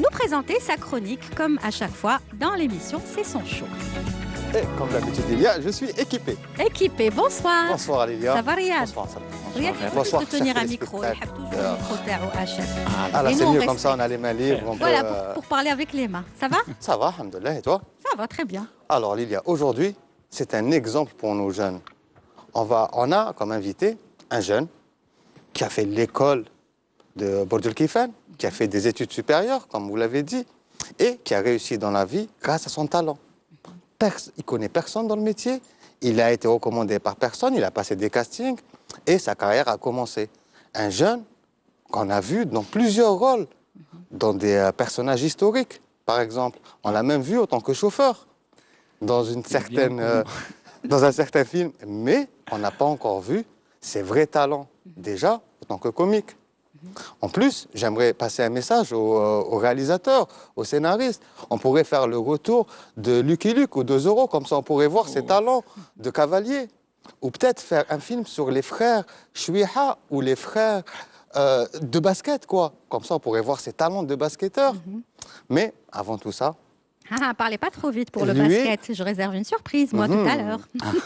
nous présenter sa chronique comme à chaque fois dans l'émission C'est son show. Et comme d'habitude Lilia, je suis équipé. Bonsoir. Bonsoir Lilia. Ça va Riyad? Bonsoir. Riyad, il faut juste tenir un micro. Il aime toujours le micro تاعو à chaque. Ah là c'est mieux comme ça, on a les mains libres. Voilà, pour parler avec les mains. Ça va? Ça va, alhamdoulilah, et toi? Ça va, très bien. Alors Lilia, aujourd'hui, c'est un exemple pour nos jeunes. On a comme invité un jeune qui a fait l'école de Burj Al Kifan, qui a fait des études supérieures, comme vous l'avez dit, et qui a réussi dans la vie grâce à son talent. Il connaît personne dans le métier, il a été recommandé par personne, il a passé des castings, et sa carrière a commencé. Un jeune qu'on a vu dans plusieurs rôles, dans des personnages historiques, par exemple. On l'a même vu en tant que chauffeur, dans un certain film, mais on n'a pas encore vu ses vrais talents, déjà en tant que comique. En plus, j'aimerais passer un message aux réalisateurs, aux scénaristes. On pourrait faire le retour de Lucky Luke ou de Zorro, comme ça on pourrait voir ses talents de cavalier. Ou peut-être faire un film sur les frères Chouiha ou les frères de basket, quoi. Comme ça on pourrait voir ses talents de basketteur. Mais avant tout ça... parlez pas trop vite pour le basket. Je réserve une surprise, moi, tout à l'heure.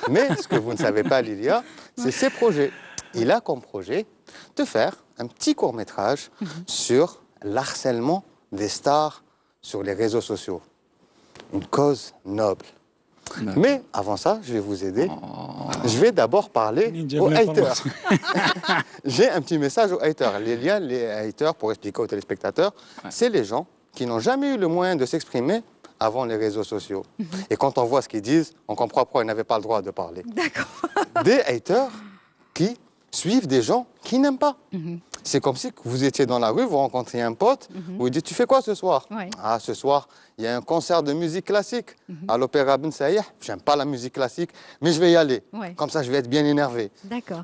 Mais ce que vous ne savez pas, Lilia, c'est ses projets. Il a comme projet de faire un petit court-métrage sur l'harcèlement des stars sur les réseaux sociaux. Une cause noble. Mais avant ça, je vais vous aider. Je vais d'abord parler aux haters. J'ai un petit message aux haters. Les haters, pour expliquer aux téléspectateurs, c'est les gens qui n'ont jamais eu le moyen de s'exprimer avant les réseaux sociaux. Et quand on voit ce qu'ils disent, on comprend pourquoi ils n'avaient pas le droit de parler. Des haters qui suivent des gens qui n'aiment pas. C'est comme si vous étiez dans la rue, vous rencontriez un pote, vous lui dites « Tu fais quoi ce soir ?» Ah, ce soir, il y a un concert de musique classique à l'Opéra Ben Saïh. J'aime pas la musique classique, mais je vais y aller. Comme ça, je vais être bien énervé.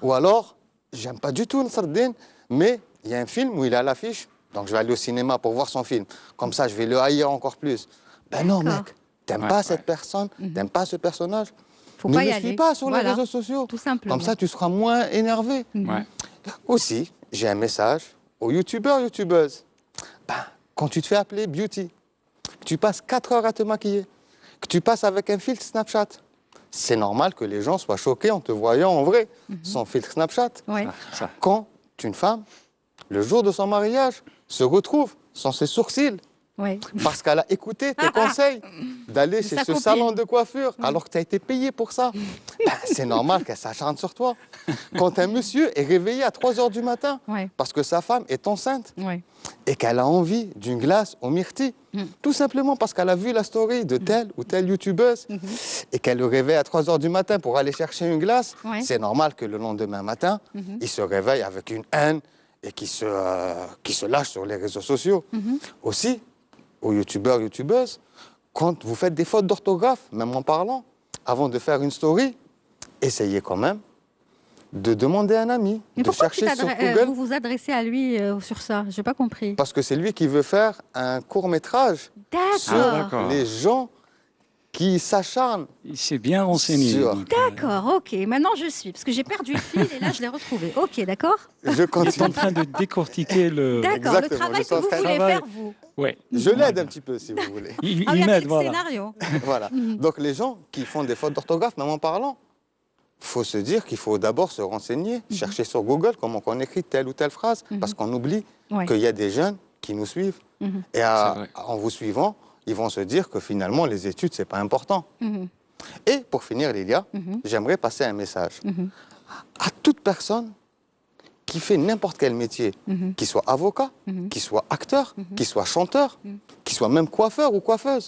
Ou alors, j'aime pas du tout Nsardine, mais il y a un film où il est à l'affiche, donc je vais aller au cinéma pour voir son film. Comme ça, je vais le haïr encore plus. Ben non, mec, t'aimes pas cette personne, t'aimes pas ce personnage. Ne le suis pas sur les réseaux sociaux. Tout simplement. Comme ça, tu seras moins énervé. Aussi, j'ai un message aux youtubeurs, youtubeuses. Quand tu te fais appeler beauty, que tu passes 4 heures à te maquiller, que tu passes avec un filtre Snapchat, c'est normal que les gens soient choqués en te voyant en vrai, sans filtre Snapchat. Quand une femme, le jour de son mariage, se retrouve sans ses sourcils, parce qu'elle a écouté tes conseils d'aller chez ce salon de coiffure alors que tu as été payé pour ça. C'est normal qu'elle s'acharne sur toi. Quand un monsieur est réveillé à 3 heures du matin parce que sa femme est enceinte et qu'elle a envie d'une glace aux myrtilles, tout simplement parce qu'elle a vu la story de telle ou telle youtubeuse et qu'elle le réveille à 3 heures du matin pour aller chercher une glace, c'est normal que le lendemain matin, il se réveille avec une haine et qui se lâche sur les réseaux sociaux. Aussi, aux youtubeurs, youtubeuses, quand vous faites des fautes d'orthographe, même en parlant, avant de faire une story, essayez quand même de demander à un ami, Mais de pourquoi chercher sur Google. vous vous adressez à lui sur ça? Je n'ai pas compris. Parce que c'est lui qui veut faire un court-métrage sur D'accord. les gens qui s'acharnent. Il s'est bien renseigné. D'accord, ok. Maintenant, je suis. Parce que j'ai perdu le fil et là, je l'ai retrouvé. Ok, d'accord. Je Il continue. est en train de décortiquer le... D'accord, le Exactement, travail je suis que en vous train de voulez travailler. faire, vous. Ouais. Je l'aide un petit peu, si vous voulez. Il Ah, il y a m'aide, le voilà. scénario. Voilà. Donc les gens qui font des fautes d'orthographe, même en parlant, il faut se dire qu'il faut d'abord se renseigner, chercher sur Google comment on écrit telle ou telle phrase, parce qu'on oublie Ouais. qu'il y a des jeunes qui nous suivent. Et en vous suivant, ils vont se dire que finalement, les études, c'est pas important. Et pour finir, Lilia, j'aimerais passer un message à toute personne qui fait n'importe quel métier, qui soit avocat, qui soit acteur, qui soit chanteur, qui soit même coiffeur ou coiffeuse.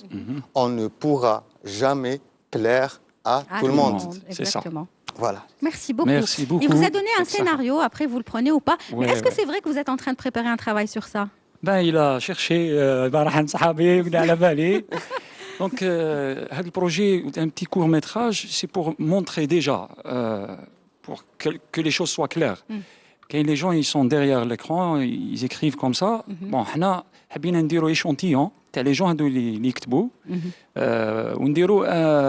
On ne pourra jamais plaire à tout le monde. C'est ça. Exactement. Voilà. Merci beaucoup. Merci beaucoup. Il vous a donné un C'est ça. scénario, après vous le prenez ou pas. Ouais, Mais est-ce que ouais. c'est vrai que vous êtes en train de préparer un travail sur ça? Ben, il a cherché Barhan Sahabi, à la vallée. Donc, le projet, un petit court-métrage, c'est pour montrer déjà, pour que les choses soient claires. Quand les gens ils sont derrière l'écran, ils écrivent comme ça. Bon, حنا حابين نديروا échantillon تاع les gens اللي يكتبوا ونديروا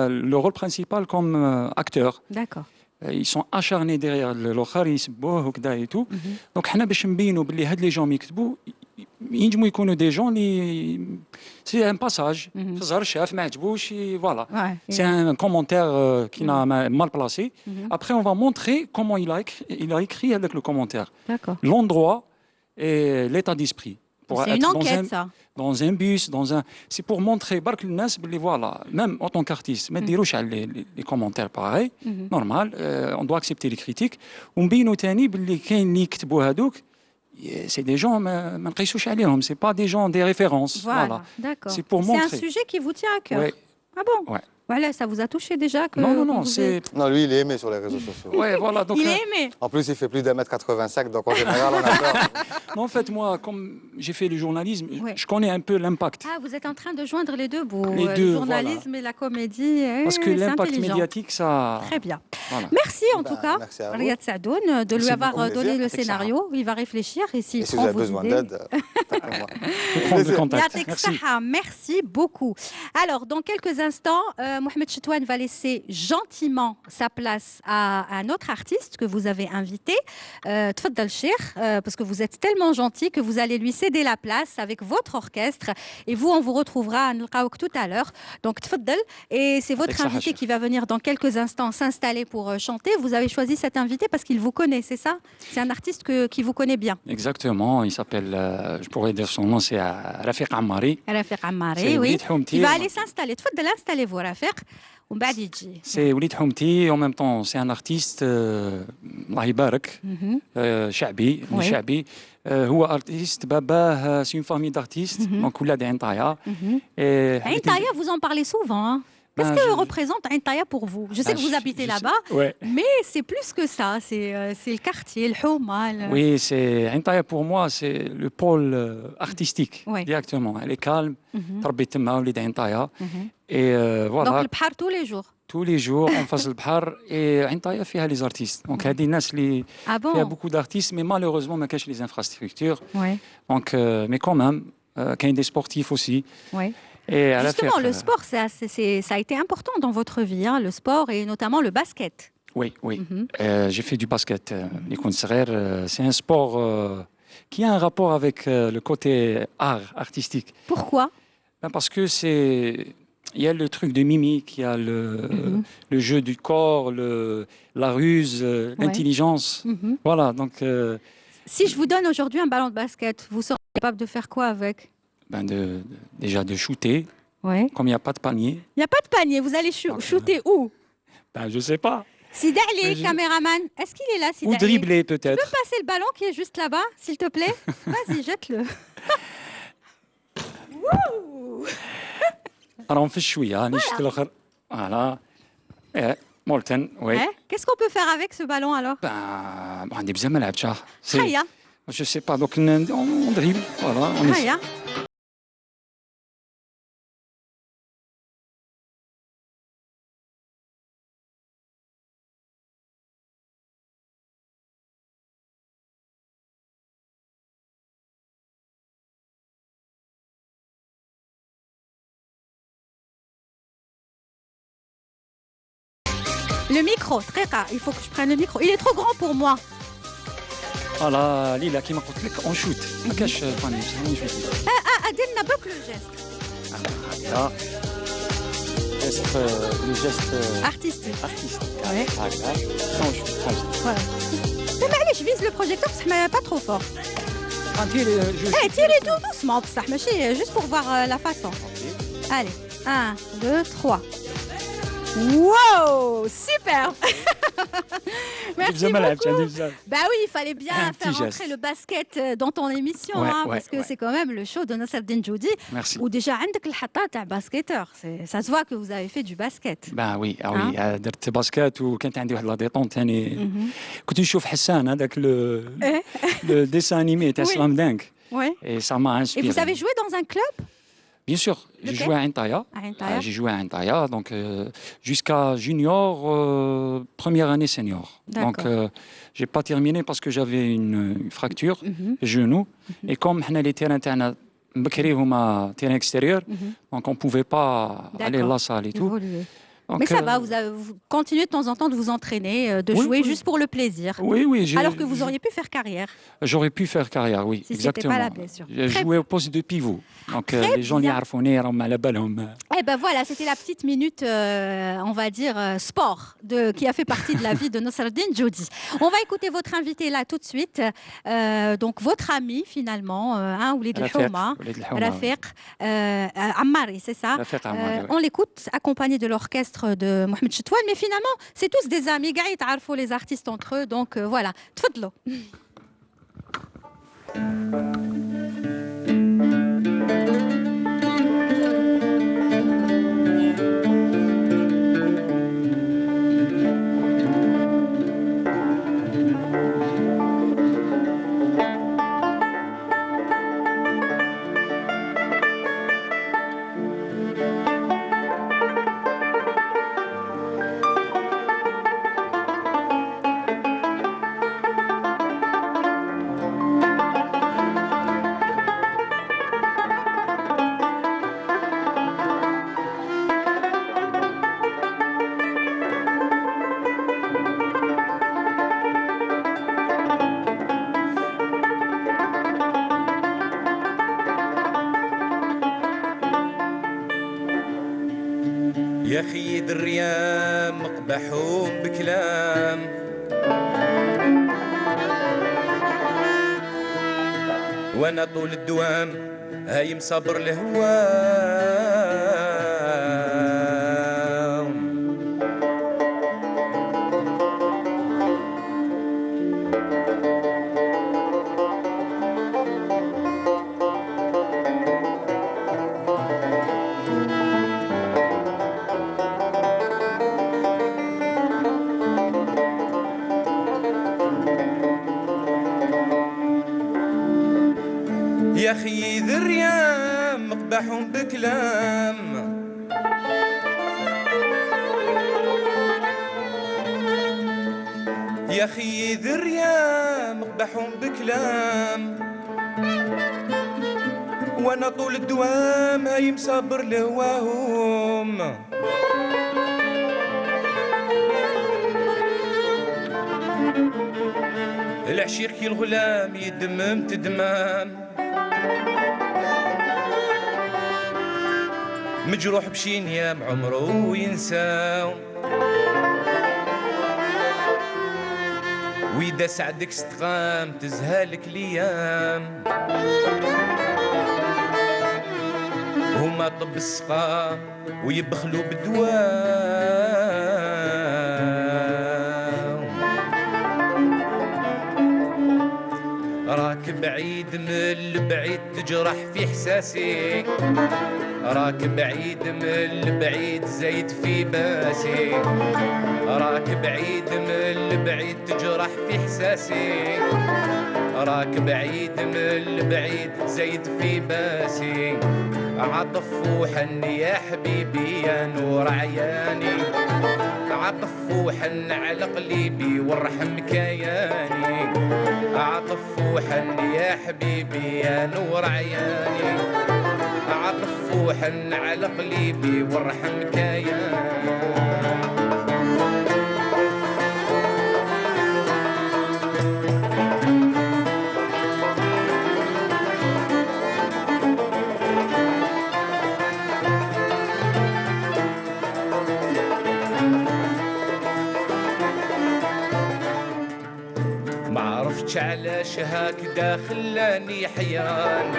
le rôle principal comme acteur. D'accord. Ils sont acharnés derrière l'autre, يسبوه وكذا et tout. Donc حنا باش نبينوا باللي هاد les gens يكتبوا ينجموا يكونوا des gens اللي c'est un passage. خزر شاف ما عجبوش voilà. Ouais. C'est un commentaire qui n'a mal placé. Après, on va montrer comment il a écrit avec le commentaire. D'accord. L'endroit et l'état d'esprit. Pour C'est être une enquête, ça. dans un bus, c'est pour montrer bark الناس باللي voilà, même en tant qu'artiste, ما ديروش على les commentaires pareil, normal, on doit accepter les critiques. ونبينوا تاني باللي كاين اللي يكتبوا هذوك c'est des gens ما نقيسوش عليهم, c'est pas des gens des références. Voilà, d'accord. C'est pour montrer. C'est un sujet qui vous tient à cœur. Ouais. Ah bon? Ouais. Voilà, ça vous a touché déjà que Non, vous c'est... Non, lui, il est aimé sur les réseaux sociaux. Ouais, voilà. Donc, Il est aimé. En plus, il fait plus d'1m85, donc en général, on a peur. Non, en fait, moi, comme j'ai fait le journalisme, Ouais. je connais un peu l'impact. Ah, vous êtes en train de joindre les deux bouts, Les le deux, journalisme et la comédie. Parce que c'est l'impact intelligent. médiatique, ça... Très bien. Voilà. Merci en tout cas, merci à vous. Riyad Sadoun, de lui C'est avoir beaucoup donné plaisir. le Avec scénario. Il va réfléchir et s'il Et si prend vous avez vos besoin idées... d'aide, tapez-moi. Je vais prendre le contact. Yatek Merci. Saha, merci beaucoup. Alors, dans quelques instants, Mohamed Chetouane va laisser gentiment sa place à un autre artiste que vous avez invité, Tfaddal Cheikh, parce que vous êtes tellement gentil que vous allez lui céder la place avec votre orchestre. Et vous, on vous retrouvera à Nlqaouk tout à l'heure. Donc, Tfaddal, et c'est votre Avec Saha invité Cheikh. qui va venir dans quelques instants s'installer pour chanter. Vous avez choisi cet invité parce qu'il vous connaît, c'est ça? C'est un artiste qui vous connaît bien. Exactement, il s'appelle, je pourrais dire son nom, c'est Rafiq Ammari. Rafiq Ammari, C'est oui. Walid Houmti. Il va aller s'installer. Tfaddal, installez-vous, Rafiq. ومن يجي. C'est Walid Houmti, en même temps, c'est un artiste, الله يبارك, شعبي, Oui. شعبي. هو artiste, باباه, c'est une famille d'artistes, donc ولاد عين طايا. Et Ain Taya, vous en parlez souvent. Hein. Qu'est-ce Ben, que je- représente Ain Taya pour vous? Je sais que vous habitez je sais- là-bas, Ouais. mais c'est plus que ça. C'est le quartier, le Houma. Oui, c'est Intaya pour moi, c'est le pôle artistique Ouais. directement. Elle est calme, تربيت تما وليد Intaya. Et Donc voilà, le Bhar tous les jours. tous les jours en face البحر et Intaya فيها les artistes. Donc هذه الناس اللي Ah bon? فيها beaucoup d'artistes, mais malheureusement ما كاش les infrastructures. Oui. Donc mais quand même, كاين des sportifs aussi. Oui. Et à la Justement, faire, le sport, ça a été important dans votre vie, hein, le sport et notamment le basket. Oui, oui. J'ai fait du basket. Les concerts, c'est un sport qui a un rapport avec le côté art, artistique. Pourquoi? Ben, parce que il y a le truc de mimique, il y a le jeu du corps, la ruse, l'intelligence. Voilà, donc Si je vous donne aujourd'hui un ballon de basket, vous serez capable de faire quoi avec? ben déjà de shooter, Oui. comme il n'y a pas de panier. Il n'y a pas de panier, vous allez shooter où? Ben, je sais pas. Sidi Ali, Mais caméraman, est-ce qu'il est là, Sidi Ou Ali? dribbler Tu peux peut-être. passer le ballon qui est juste là-bas, s'il te plaît? Vas-y, jette-le. Wouh! راهم في الشويه نشت الاخر فوالا مولتن وي Hein? Qu'est-ce qu'on peut faire avec ce ballon alors? Ben, عندي بزاف ما لعبتها Haya, je sais pas donc on dribble voilà on essaie. haya. Le micro, il faut que je prenne le micro. Il est trop grand pour moi. Voilà, Lila, qui m'a dit on shoot. Cache pas Adina boucle le geste. Là, le geste artistique. Ouais. On shoot. Voilà. Mais allez, je vise le projecteur parce que pas trop fort. Tirez tout doucement, juste pour voir la façon. Allez, 1, 2, 3. Wow, super. Merci beaucoup. Bah oui, il fallait bien faire rentrer le basket dans ton émission, parce que c'est quand même le show de Nasreddine Djoudi. Merci. Ou déjà, عندك الحطة تاع basketteur. Ça se voit que vous avez fait du basket. Ben oui, درت باسكت وكانت عندي واحد لا ديطون ثاني. كنت نشوف حسان هذاك le dessin animé تاع سلام دانك. Et ça m'a inspiré. Et vous avez joué dans un club? Bien sûr, j'ai joué à Entaya. J'ai joué à Entaya, donc jusqu'à junior, première année senior. Donc, j'ai pas terminé parce que j'avais une fracture genou. Et comme les terrains étaient terrain extérieur, donc on pouvait pas aller à la salle et tout. Donc, mais ça va, vous continuez de temps en temps de vous entraîner, de jouer juste pour le plaisir. Oui. Alors que vous auriez pu faire carrière. J'aurais pu faire carrière, oui, si exactement. Pas la blessure. J'ai joué au poste de pivot. Donc les gens les harfonnaient, à la balle. Eh ben voilà, c'était la petite minute, on va dire, sport, qui a fait partie de la vie de Nasreddine Djoudi. On va écouter votre invité là tout de suite. Donc votre ami finalement, Oulid El Houma, Rafiq Ammari, c'est ça. On l'écoute accompagné de l'orchestre de Mohamed Chitouane, mais finalement, c'est tous des amis, ils تعرفوا les artistes entre eux, donc voilà. تفضلوا. يا خيد الريام مقبحوم بكلام وانا طول الدوام هاي مصبر الهوام يا خيد الريام مقبحهم بكلام يا خيد الريام مقبحهم بكلام وانا طول الدوام هاي مصبر لهواهم العشيق كي الغلام يدمم تدمام مجروح بشين يام عمره وينساو وإذا سعدك استقام تزهالك ليام هما طب السقام ويبخلوا بالدوام راك بعيد من البعيد تجرح في إحساسي راك بعيد من البعيد زايد في باسي راك بعيد من البعيد تجرح في إحساسي راك بعيد من البعيد زايد في باسي عطف وحن يا حبيبي يا نور عياني عطف وحن على قلبي والرحم كياني عطف وحن يا حبيبي يا نور عياني عطف وحن على قلبي والرحم كياني عرفتش علاش هكذا خلاني حيران،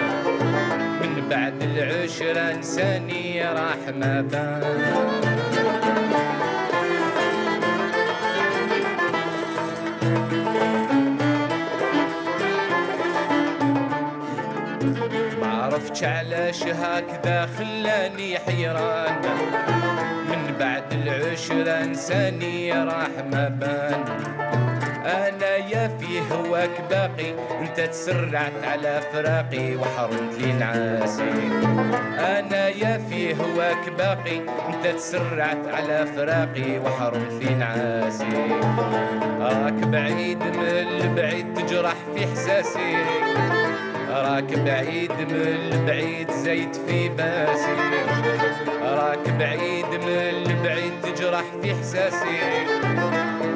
من بعد العشرة نساني راح ما بان. عرفتش علاش هكذا خلاني حيران، من بعد العشرة نساني راح ما بان. أنا يا في هواك باقي، أنت تسرعت على فراقي وحرمت لي نعاسي. أنا يا في هواك باقي، أنت تسرعت على فراقي وحرمت لي نعاسي. راك بعيد من البعيد تجرح في إحساسي، راك بعيد من البعيد زيت في باسي. راك بعيد من البعيد تجرح في إحساسي،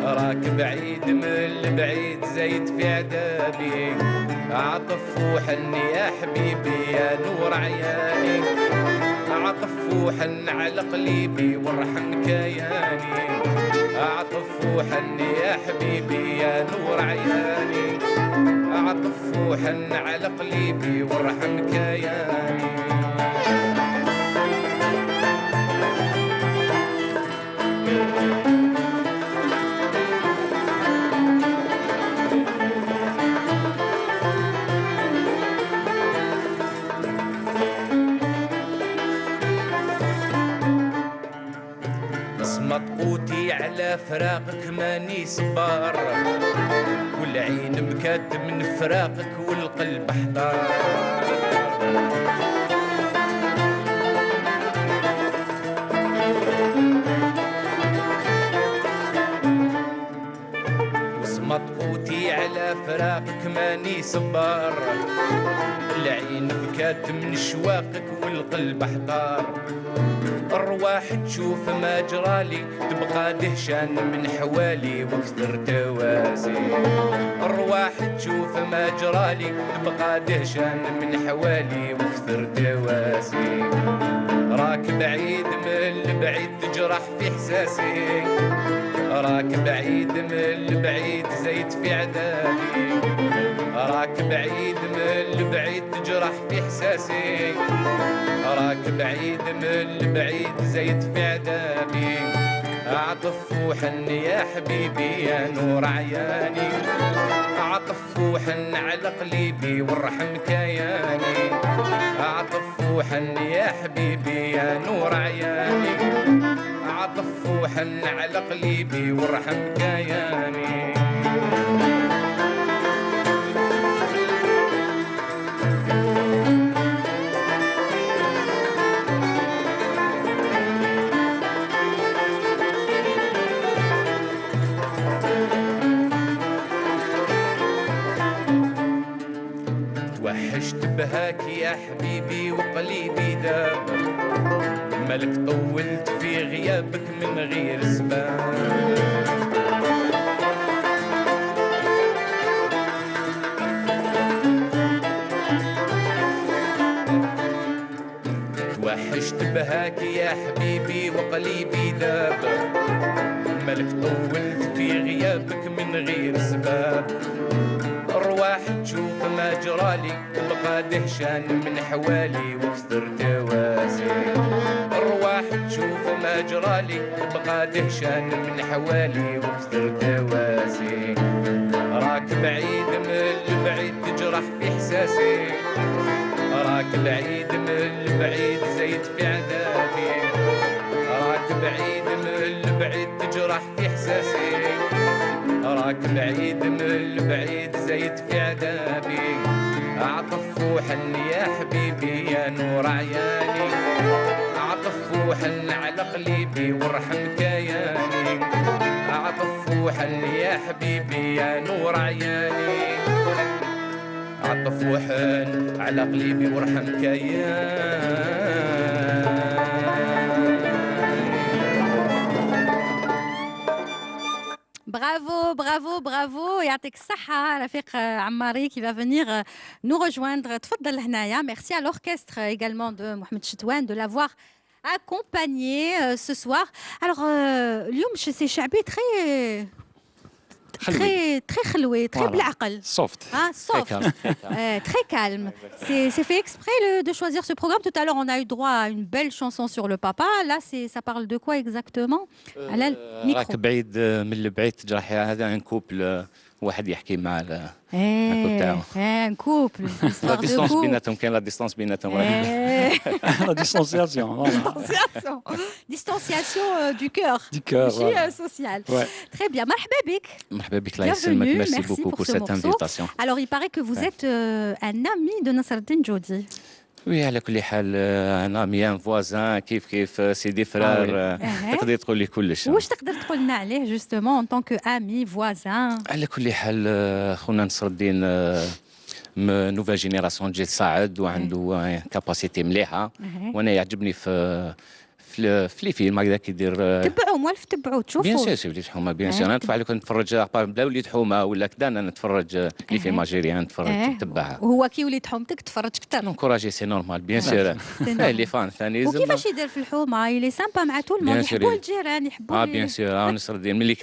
راك بعيد من البعيد زيت في عذابي. عطف وحن يا حبيبي يا نور عياني، عطف وحن على قلبي وارحم كياني. عطف وحن يا حبيبي يا نور عياني، عطف وحن على قلبي وارحم كياني. بصمت قوتي على فراقك ماني صبار، والعين بكات من فراقك والقلب حضار. بصمت قوتي على فراقك ماني صبار، العين بكات من شواقك والقلب حضار. الرواح تشوف ما جرالي تبقى دهشان من حوالي واكثر تواسي. الرواح تشوف ما جرالي تبقى دهشان من حوالي واكثر تواسي. راك بعيد من البعيد تجرح في إحساسي، راك بعيد من البعيد زيت في عذابي. راك بعيد من البعيد تجرح في إحساسي، راك بعيد من البعيد زيت في عذابي. عطف وحن يا حبيبي يا نور عياني، عطف وحن على قلبي وارحم كياني. عطف وحن يا حبيبي يا نور عياني، عطف وحن على قلبي وارحم كياني. توحشت بهاك يا حبيبي وقلبي داب، مالك طولت في غيابك من غير سباب. توحشت بهاك يا حبيبي وقلبي داب، مالك طولت في غيابك من غير سباب. الرواح تشوف ما جرالي تبقى دهشان من حوالي واكثر تواسي. الرواح تشوف ما جرالي تبقى دهشان من حوالي واكثر تواسي. راك بعيد من البعيد تجرح في إحساسي، راك بعيد من البعيد زيت في عذابي. راك بعيد من البعيد تجرح في إحساسي، راك بعيد من البعيد زيت في عذابي. عطف وحن يا حبيبي يا نور عياني، عطف وحن على قلبي وارحم كياني. عطف وحن يا حبيبي يا نور عياني، عطف وحن على قلبي وارحم كياني. Bravo, bravo, bravo. يعطيك الصحة رفيق عماري qui va venir nous rejoindre. تفضل هنايا. Merci à l'orchestre également de Mohamed Chitouane de l'avoir accompagné ce soir. Alors اليوم c'est شعبي très très خلوي, très بالعقل. Soft. Ah, soft. Très calme. C'est fait exprès de choisir ce programme. Tout à l'heure, on a eu droit à une belle chanson sur le papa. Là, ça parle de quoi exactement? راك بعيد من البعيد تجرح هذا ان كوبل واحد يحكي مع الكوب تاعو. Un couple. لا ديستونس بيناتهم كاين لا ديستونس بيناتهم. La distanciation. Distanciation du cœur. Du cœur. Social. Ouais. Très bien. مرحبا بك. مرحبا بك الله يسلمك. Merci beaucoup pour cette invitation. Alors, il paraît que vous êtes un ami de Nasreddine Djodi. وي على كل حال انا ميان فوازان كيف سيدي فرار تقدر تقول لي كلش. واش تقدر تقول لنا عليه justement en tant que ami voisin؟ على كل حال خونا نصر الدين نوفا جينيراسيون تجي تصاعد وعنده كاباسيتي مليحه وانا يعجبني في لي فيلم هكذا كيدير. تبعوا موالف تبعوا تشوفوا. بيان سور سي وليد حومه بيان سور. انا نتفرج لو كنتفرج بدا وليد حومه ولا كذا انا نتفرج لي فيلم الجيريان نتفرج نتبعها. وهو كي وليد حومتك تفرج كثر. نكوراجي سي نورمال بيان سور. لي فان ثاني وكيفاش يدير في الحومه؟ يلي سامبا مع تو المون يحبوا الجيران يحبوا. بيان سور نصر الدين ملي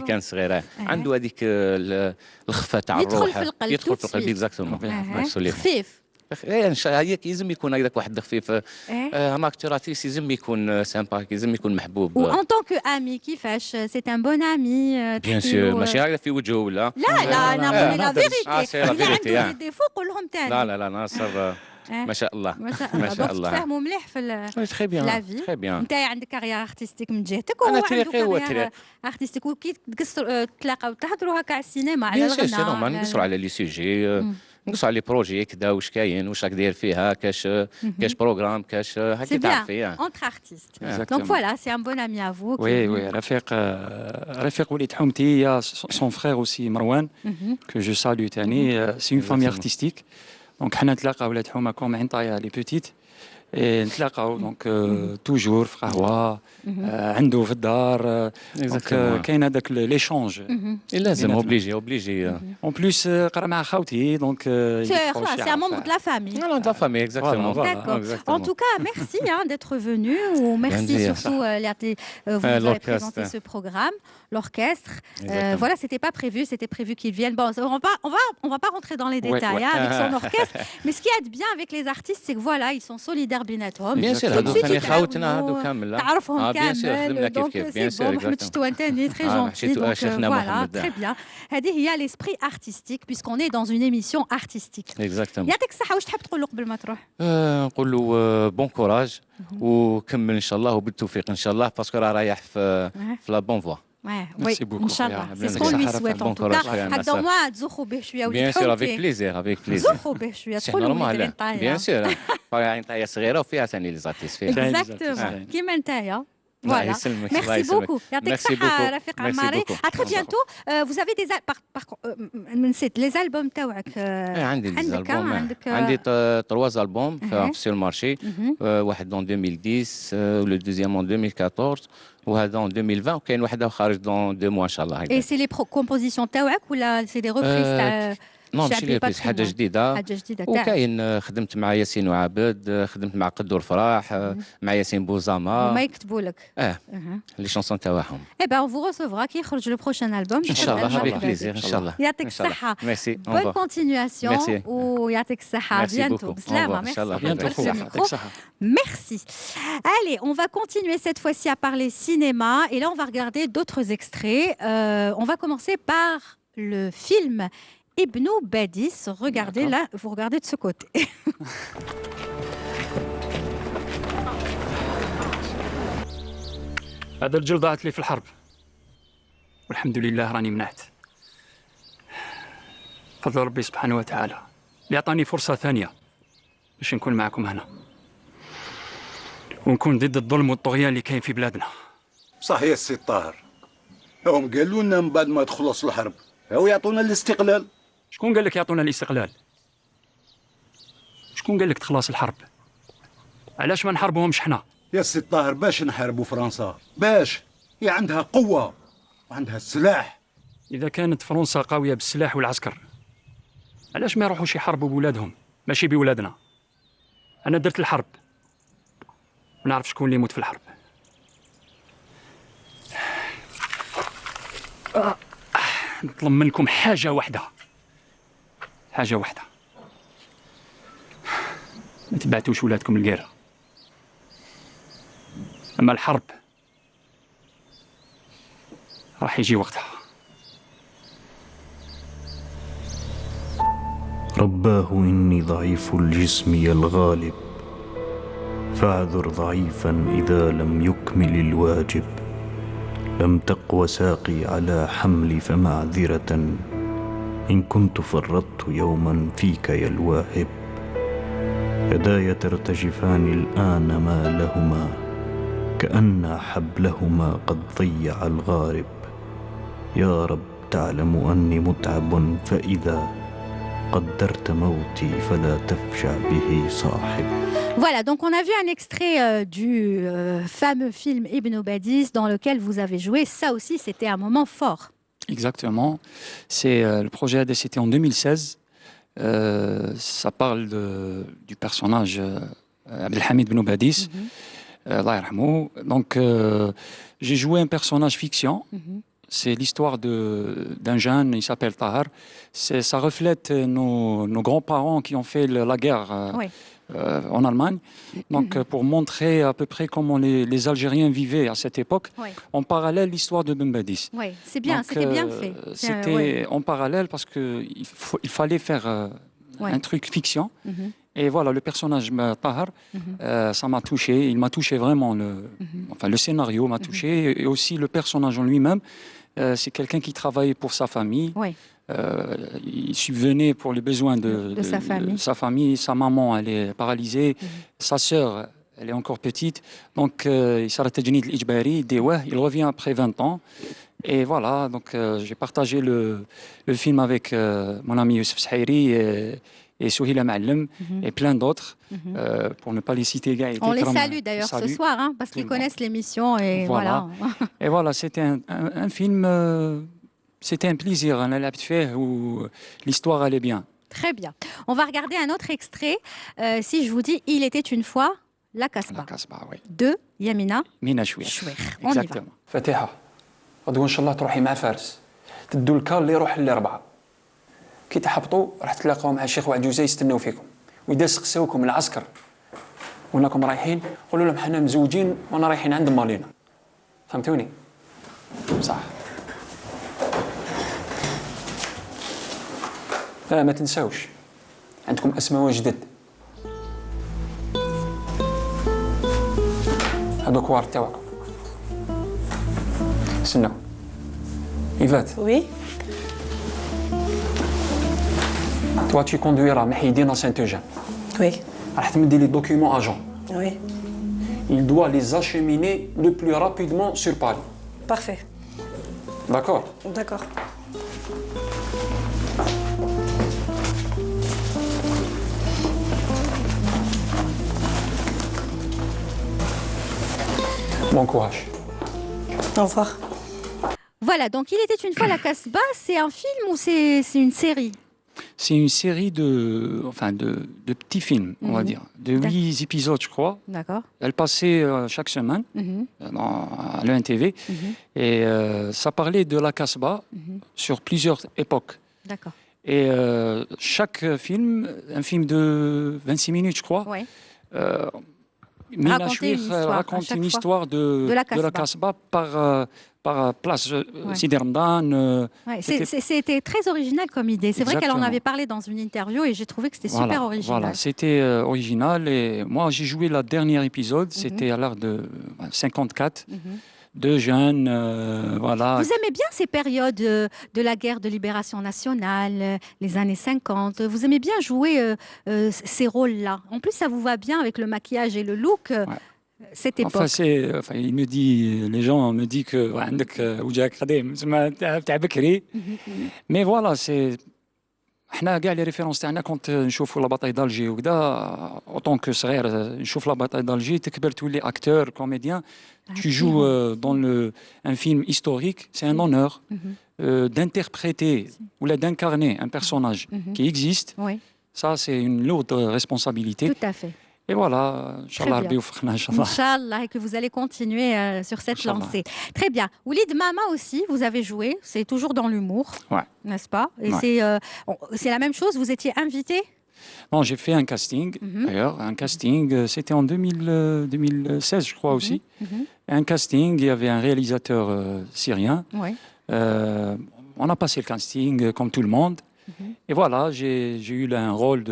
كان صغيره عنده هذيك الخفه تاع الروح. يدخل في القلب اكزاكتومون. خفيف. هي يلزم يكون هكذاك واحد خفيف. ماكتوراتيس يلزم يكون سامبا يلزم يكون محبوب. و ان طون كو امي كيفاش سي ان بون امي؟ بيان سور ماشي هكذا في وجهه ولا لا انا نقول لا فيريتي. لا فيريتي عنده ديفو قولهم ثاني. لا ناصر ما شاء الله ما شاء الله. تفهموا مليح في لافي. انت عندك كارير ارتستيك من جهتك وهو عنده كارير ارتستيك. وكي تلاقاو تهضروا هكا على السينما على الغناء. بيان سور نقصروا على لي سوجي نقصوا على لي بروجي كذا واش كاين واش راك داير فيها كاش بروغرام كاش هكا تعرفي. انتر ارتيست. دونك فوالا سي ان بون امي ا فو. وي رفيق وليد حومتي سون فرير اوسي مروان كو جو سالو تاني. سي اون فامي ارتستيك. دونك حنا نتلاقاو ولاد حومه كوم عطايا لي بوتيت نتلاقاو دونك توجور في قهوه عنده في الدار. دونك كاين هذاك ليشونج لازم اوبليجي اون بليس قرا مع خاوتي دونك سي ان ممبر دو لا فامي. لا دو لا فامي اكزاكتومون. D'accord. En tout cas, merci d'être venu ou merci surtout vous avez présenté ce programme, l'orchestre. Voilà, c'était pas prévu, c'était prévu qu'ils viennent. Bon, on va pas rentrer dans les détails avec son orchestre, mais ce qui est bien avec les artistes, c'est que voilà, ils sont solidaires بيناتهم. بيان سور هادو ثاني خاوتنا هادو كامل تعرفهم بيان سور خدمنا كامل. كيف بيان سور محمد شتوان ثاني تري جونتي. دونك فوالا تري بيان. هذه هي ليسبري ارتستيك puisqu'on est dans une émission artistique. اكزاكتومون. يعطيك الصحه. واش تحب تقول له قبل ما تروح؟ نقول له بون كوراج وكمل ان شاء الله وبالتوفيق ان شاء الله باسكو راه رايح في لا بون فوا. Oui, Inch'Allah. C'est ce qu'on lui souhaite en tout cas. هكذا moi تزوخوا به شويه بيان سور افيك بليزير تزوخوا به شويه تقولوا نورمال بيان سور باغي نطايا صغيره وفيها ثاني لي زارتيست فيها اكزاكتومون كيما نتايا. Voilà. Merci beaucoup. Merci beaucoup. Rafiq Ammari. À très bientôt. Vous avez des les albums تاوعك. عندي عندي 3 albums sur le marché. واحد dans 2010 le deuxième en 2014 وهذا en 2020 وكاين واحد خارج dans 2 mois ان شاء الله. Et c'est les compositions تاوعك ولا c'est des reprises نو ماشي لي بيس حاجه جديده وكاين خدمت مع ياسين وعابد خدمت مع قدور فرح مع ياسين بوزاما وما يكتبوا لك لي شونسون تاعهم. اي با اون فو ريسيفرا كي يخرج لو بروشين البوم ان شاء الله افيك بليزير ان شاء الله. يعطيك الصحه. ميرسي بون كونتينياسيون ويعطيك الصحه. بيانتو بسلامه. Merci. Allez, on va continuer cette fois-ci à parler cinéma et là on va regarder d'autres extraits. On va commencer par le film Ibnou Badis. Regardez là, vous regardez de ce côté. هذا الجلد ضاعت لي في الحرب والحمد لله راني منعت. فضل ربي سبحانه وتعالى اللي عطاني فرصة ثانية باش نكون معكم هنا ونكون ضد الظلم والطغيان اللي كاين في بلادنا. صح يا سي طاهر، هم قالوا لنا من بعد ما تخلص الحرب هو يعطونا الاستقلال. شكون قال لك يعطونا الاستقلال؟ شكون قال لك تخلص الحرب؟ علاش ما نحاربوهمش حنا؟ يا سي طاهر باش نحاربوا فرنسا؟ باش هي عندها قوة وعندها السلاح. إذا كانت فرنسا قوية بالسلاح والعسكر علاش ما يروحوش يحاربوا بولادهم ماشي بولادنا؟ أنا درت الحرب ونعرف شكون اللي يموت في الحرب. نطلب منكم حاجة واحدة ما تبعتوش ولادكم القيرة أما الحرب راح يجي وقتها. رباه إني ضعيف الجسم يا الغالب، فاعذر ضعيفا إذا لم يكمل الواجب. لم تقو ساقي على حملي فمعذرة، إن كنت فرطت يوما فيك يا الواهب. يداي ترتجفان الآن ما لهما، كأن حبلهما قد ضيع الغارب. يا رب تعلم أني متعب، فإذا قدرت موتي فلا تفجع به صاحب. Voilà, donc on a vu un extrait du fameux film Ibn Badis dans lequel vous avez joué. Ça aussi, c'était un moment fort. Exactement. C'est le projet AD, c'était en 2016. Ça parle du personnage Abdelhamid Ben Badis. Allah yarhamou. Donc, j'ai joué un personnage fiction. C'est l'histoire d'un jeune, il s'appelle Tahar. Ça reflète nos grands-parents qui ont fait la guerre en Allemagne. Donc, pour montrer à peu près comment les Algériens vivaient à cette époque, en parallèle l'histoire de Ben Badis. Oui, c'est bien, c'était bien fait. C'était en parallèle parce qu'il fallait faire un truc fiction. Et voilà, le personnage Tahar, ça m'a touché. Il m'a touché vraiment. Le scénario m'a touché. Et aussi le personnage en lui-même. C'est quelqu'un qui travaillait pour sa famille. Il subvenait pour les besoins de sa famille. Sa maman, elle est paralysée. Sa sœur, elle est encore petite. Donc, il revient après 20 ans. Et voilà, donc j'ai partagé le film avec mon ami Youssef Sahiri et Souhila Ma'allem et plein d'autres, pour ne pas les citer. On les salue d'ailleurs ce soir, hein, parce qu'ils connaissent l'émission. Et voilà. Et voilà, c'était un film, c'était un plaisir, où l'histoire allait bien. Très bien. On va regarder un autre extrait. Si je vous dis « Il était une fois la Casbah ». La Casbah, oui. De Yamina Mina Chouir. On y va. فاتحة غدوة إن شاء الله تروحي مع فارس تدوا الكار اللي يروح للأربعة كي تحبطوا راح تلاقاو مع الشيخ وعجوزة يستناو فيكم وإذا سقساوكم العسكر وأنكم رايحين قولوا لهم حنا مزوجين وأنا رايحين عند مالينا فهمتوني؟ صح ما تنساوش عندكم أسماء جدد هذوك كوار تاعكم استناو Yvette. Oui. Toi, tu conduiras Mahidine à Saint-Eugène. Oui. راح تمدي les documents agents. Oui. Il doit les acheminer le plus rapidement sur Paris. Parfait. D'accord? D'accord. Bon courage. Au revoir. Voilà, donc Il était une fois la Casbah, c'est un film ou c'est une série? C'est une série de petits films, on va dire, de 8 épisodes, je crois. D'accord. Elle passait chaque semaine à l'ENTV et ça parlait de la Casbah sur plusieurs époques. D'accord. Et chaque film, un film de 26 minutes, je crois, Mina Chouir raconte une histoire de la Casbah par place Sidi Ramadan. C'était très original comme idée. C'est vrai qu'elle en avait parlé dans une interview et j'ai trouvé que c'était super original. Voilà, c'était original. Et moi, j'ai joué le dernier épisode, c'était à l'heure de 54. Deux jeunes, voilà. Vous aimez bien ces périodes de la guerre de libération nationale, les années 50. Vous aimez bien jouer ces rôles-là. En plus, ça vous va bien avec le maquillage et le look. Cette époque. Il me dit, les gens me disent que mais voilà, c'est حنا كاع لي ريفيرونس تاعنا كنت نشوفوا لا باتاي دالجي وكذا اوطون كو صغير نشوف لا باتاي دالجي تكبر تولي اكتور كوميديان tu joues dans un film historique, c'est un honneur d'interpréter ou d'incarner un personnage qui existe. Ça, c'est une lourde responsabilité. Tout à fait. Et voilà, Inch'Allah, Inch'Allah, et que vous allez continuer sur cette lancée. Très bien. Oulid Mama aussi, vous avez joué, c'est toujours dans l'humour, n'est-ce pas? Et c'est la même chose, vous étiez invité? Non, j'ai fait un casting, d'ailleurs, un casting, c'était en 2016, je crois aussi. Un casting, il y avait un réalisateur syrien. On a passé le casting comme tout le monde. Et voilà, j'ai eu un rôle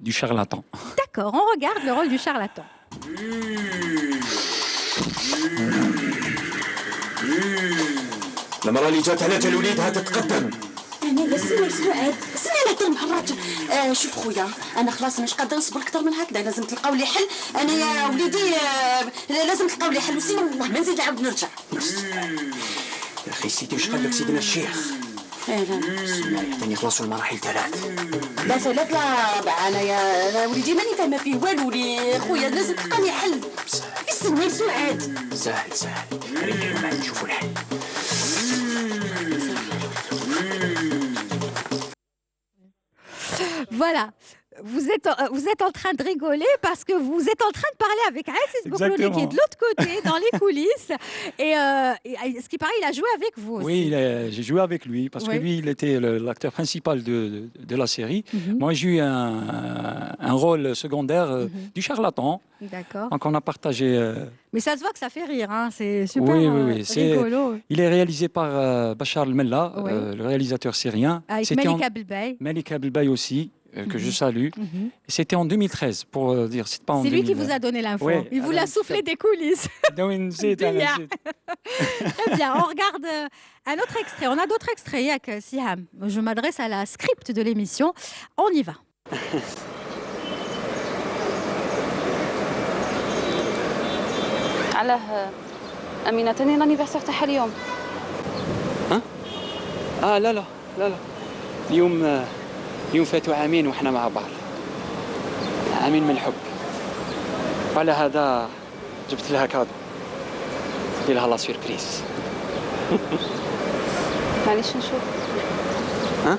du charlatan. D'accord, on regarde le rôle du charlatan. المرة اللي جات على جال وليدها تتقدم. أنا لا سمع سعاد سمعنا كان مع الراجل. شوف خويا أنا خلاص مش قادرة نصبر أكثر من هكذا لازم تلقاو لي حل. أنا يا وليدي لازم تلقاو لي حل وسيما والله ما نزيد نعاود نرجع. يا أخي سيدي واش قال لك سيدنا الشيخ؟ عطيني خلاص المراحل 3. لا 3 لا ربع أنا يا وليدي ماني فاهمة فيه والو لي خويا لازم تلقى لي حل. استنى سعاد. ساهل ريحي معنا نشوفوا الحل. Voilà, vous êtes en train de rigoler parce que vous êtes en train de parler avec Aziz Boukhlouli qui est de l'autre côté, dans les coulisses. Et ce qui paraît, il a joué avec vous aussi. Oui, j'ai joué avec lui parce que lui, il était l'acteur principal de la série. Moi, j'ai eu un rôle secondaire du charlatan. D'accord. Donc, on a partagé... Mais ça se voit que ça fait rire, hein. C'est super rigolo. Il est réalisé par Bachar El-Mella, le réalisateur syrien. Avec Malika Belbey. Malika Belbey aussi. Que je salue. C'était en 2013, pour dire. C'est pas en 2000. C'est lui qui vous a donné l'info. Il vous l'a soufflé des coulisses. Très bien, on regarde un autre extrait. On a d'autres extraits avec Siham. Je m'adresse à la script de l'émission. On y va. علاه أمينة تاني لانيفرسير تاعها اليوم. ها؟ لا اليوم فاتوا عامين وإحنا مع بعض. عامين من الحب. وعلى هذا جبت لها كادو. ندير لها لا سيربريز. معليش نشوف. ها؟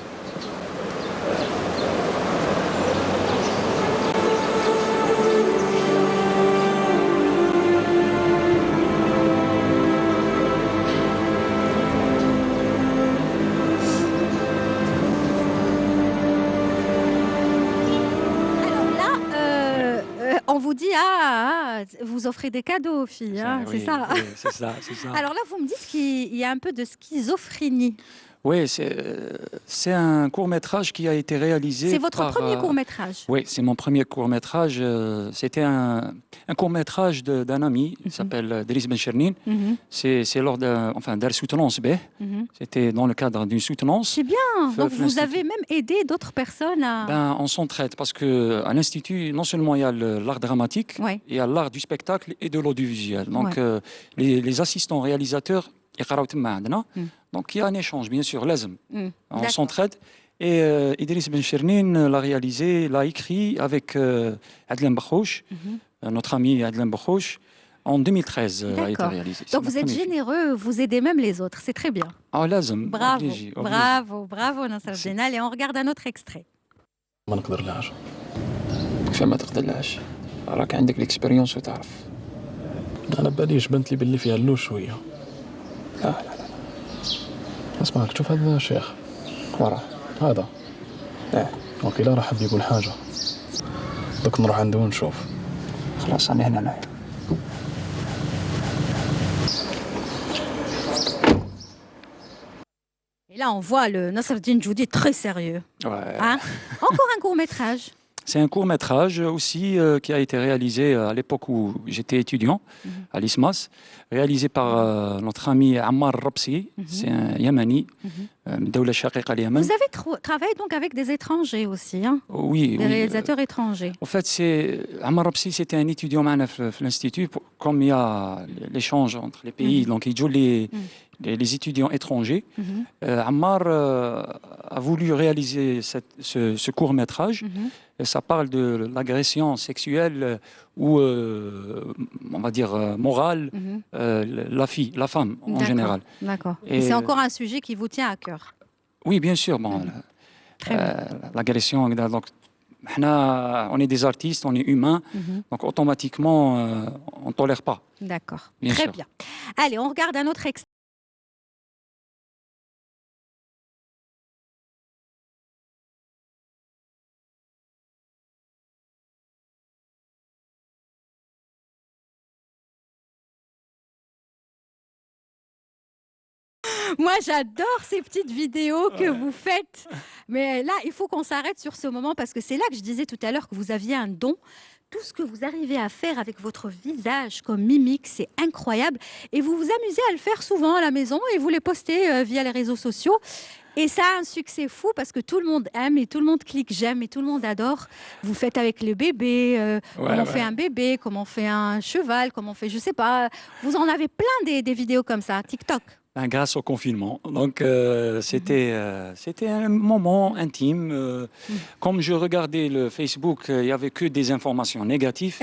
On vous dit, vous offrez des cadeaux aux filles, hein, oui, c'est ça, oui, c'est ça. Alors là, vous me dites qu'il y a un peu de schizophrénie. Oui, c'est un court-métrage qui a été réalisé. C'est votre premier court-métrage? Oui, c'est mon premier court-métrage. C'était un court-métrage d'un ami, il s'appelle Driss Ben Chernin. C'est lors d'un soutenance B. C'était dans le cadre d'une soutenance. C'est bien. Donc vous avez même aidé d'autres personnes à... On s'entraide parce qu'à l'Institut, non seulement il y a l'art dramatique, il y a l'art du spectacle et de l'audiovisuel. Donc les assistants réalisateurs, donc il y a un échange, bien sûr, on s'entraide. Et Idriss Ben Chernin l'a réalisé, l'a écrit avec Adlan Bakhouch, notre ami Adlan Bakhouch, en 2013 a été réalisé. Donc vous êtes généreux, vous aidez même les autres, c'est très bien. Bravo Nasser Djenal. Et on regarde un autre extrait. ما نقدرلهاش. كيف ما تقدرلهاش؟ راك عندك الاكسبيريونس وتعرف. انا باليش بنت لي باللي فيها اللو شويه. لا اسمعك تشوف هذا الشيخ وراه هذا وكيلا راح حب يقول حاجه دوك نروح عنده ونشوف. خلاص انا هنا Et là, on voit le Nasreddine Djoudi très sérieux. Hein? Encore un court-métrage. C'est un court-métrage aussi qui a été réalisé à l'époque où j'étais étudiant à l'ISMAS, réalisé par notre ami Ammar Rabsi, c'est un Yémeni, Daoula Shaqiqa al-Yaman. Vous avez travaillé donc avec des étrangers aussi, hein? Oui. Des réalisateurs étrangers. En fait, Ammar Rabsi, c'était un étudiant à l'Institut, comme il y a l'échange entre les pays, donc il joue les étudiants étrangers. Ammar a voulu réaliser ce court-métrage. Ça parle de l'agression sexuelle ou, on va dire, morale, la femme en général. D'accord. Et c'est encore un sujet qui vous tient à cœur? Oui, bien sûr. L'agression, donc, On est des artistes, on est humains, donc automatiquement, on ne tolère pas. D'accord, Bien très sûr. bien. Allez, on regarde un autre extrait. Moi, j'adore ces petites vidéos que vous faites. Mais là, il faut qu'on s'arrête sur ce moment parce que c'est là que je disais tout à l'heure que vous aviez un don. Tout ce que vous arrivez à faire avec votre visage comme mimique, c'est incroyable. Et vous vous amusez à le faire souvent à la maison et vous les postez via les réseaux sociaux. Et ça a un succès fou parce que tout le monde aime et tout le monde clique j'aime et tout le monde adore. Vous faites avec le bébé, comment on fait un bébé, comment on fait un cheval, comment on fait, je sais pas. Vous en avez plein des vidéos comme ça, TikTok. Ben, grâce au confinement. Donc, c'était un moment intime. Comme je regardais le Facebook, il n'y avait que des informations négatives.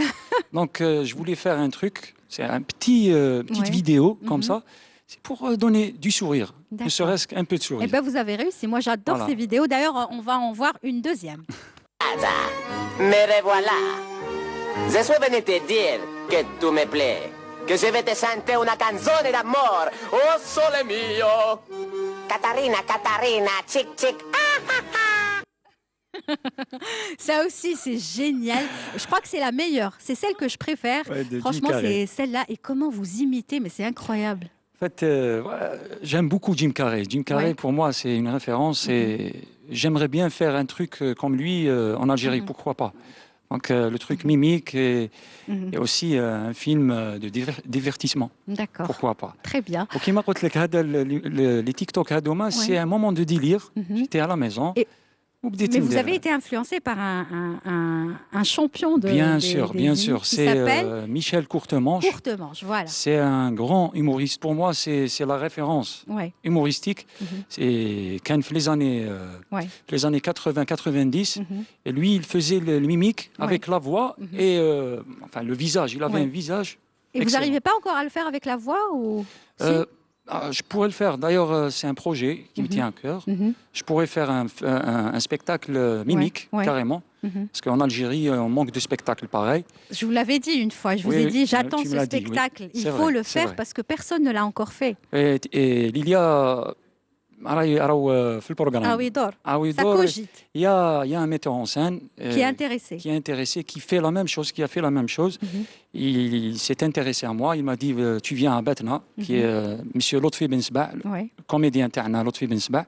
Donc, je voulais faire un truc. C'est un petite vidéo comme ça. C'est pour donner du sourire, ne serait-ce qu'un peu de sourire. Eh ben, vous avez réussi. Moi, j'adore ces vidéos. D'ailleurs, on va en voir une deuxième. Me revoilà. Je suis venu te dire que tu me plais. Que je vais te chanter una canzone d'amor. Oh, sole mio. Catarina, Catarina, chic, chic. Ça aussi, c'est génial. Je crois que c'est la meilleure. C'est celle que je préfère. Ouais, franchement, c'est celle-là. Et comment vous imitez, mais c'est incroyable. En fait, j'aime beaucoup Jim Carrey. Jim Carrey, pour moi, c'est une référence. Et j'aimerais bien faire un truc comme lui en Algérie. Pourquoi pas? Donc, le truc mimique et aussi un film de divertissement. D'accord. Pourquoi pas? Très bien. Ok, les TikTok Hadoma, c'est un moment de délire. J'étais à la maison. Mais vous avez été influencé par un champion de bien sûr. C'est Michel Courtemanche. Courtemanche, voilà. C'est un grand humoriste. Pour moi, c'est la référence humoristique. C'est quand les années 80-90. Et lui, il faisait le mimique avec la voix et enfin le visage. Il avait un visage. Et excellent. Vous n'arrivez pas encore à le faire avec la voix ou je pourrais le faire. D'ailleurs, c'est un projet qui me tient à cœur. Je pourrais faire un spectacle mimique, carrément. Parce qu'en Algérie, on manque de spectacles pareils. Je vous l'avais dit une fois. Je vous ai dit, j'attends ce spectacle. Il faut le faire parce que personne ne l'a encore fait. Et il y a... Ah oui, d'or. Ça cogite. Il y a un metteur en scène qui est intéressé, qui fait la même chose, qui a fait la même chose. Il s'est intéressé à moi. Il m'a dit tu viens à Batna, qui est Monsieur Lotfi Ben Sba, comédien تاعنا Lotfi Ben Sba.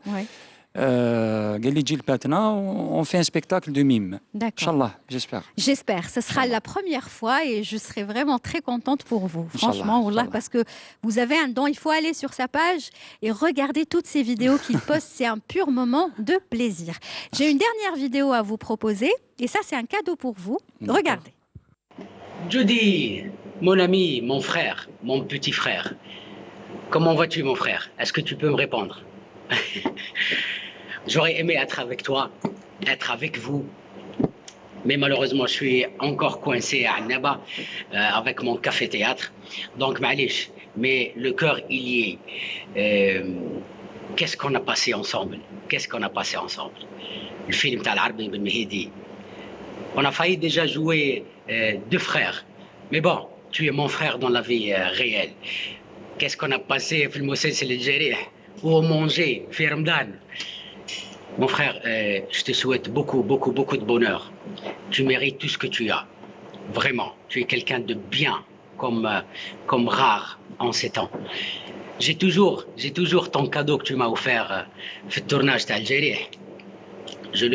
قال لي تجي لباتنا on fait un spectacle de mime. Inch'Allah, j'espère. J'espère. Ce sera la première fois et je serai vraiment très contente pour vous. Franchement, Wallah, parce que vous avez un don. Il faut aller sur sa page et regarder toutes ces vidéos qu'il poste. C'est un pur moment de plaisir. J'ai une dernière vidéo à vous proposer et ça, c'est un cadeau pour vous. Regardez. Judy, mon ami, mon frère, mon petit frère. Comment vas-tu, mon frère? Est-ce que tu peux me répondre? J'aurais aimé être avec toi, être avec vous. Mais malheureusement, je suis encore coincé à Annaba avec mon café-théâtre. Donc, ma'alish. Mais le cœur, il y est. Qu'est-ce qu'on a passé ensemble? Qu'est-ce qu'on a passé ensemble? Le film Tal Arbi Ben Mehidi. On a failli déjà jouer deux frères. Mais bon, tu es mon frère dans la vie réelle. Qu'est-ce qu'on a passé في المسلسل الجريح ou manger في رمضان. Mon frère, je te souhaite beaucoup de bonheur. Tu mérites tout ce que tu as. Vraiment, tu es quelqu'un de bien, comme rare en ces temps. J'ai toujours ton cadeau que tu m'as offert في الtournage تاع الجريح. Je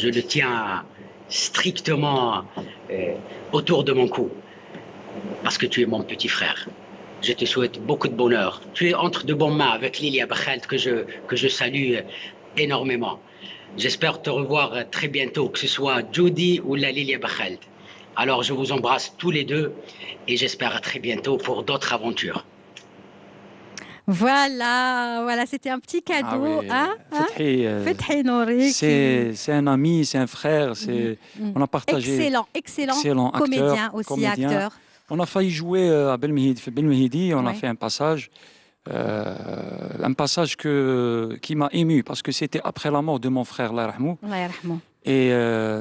le tiens strictement autour de mon cou. Parce que tu es mon petit frère. Je te souhaite beaucoup de bonheur. Tu es entre de bonnes mains avec Lilia Bakhelt que je salue énormément. J'espère te revoir très bientôt, que ce soit Judy ou la Lilia Bakhelt. Alors je vous embrasse tous les deux et j'espère à très bientôt pour d'autres aventures. Voilà, c'était un petit cadeau. Fethi Nouri. C'est un ami, c'est un frère. On a partagé. Excellent comédien aussi, acteur. On a failli jouer à Belmehidi, on a fait un passage qui m'a ému parce que c'était après la mort de mon frère, Allah yarhamou. Et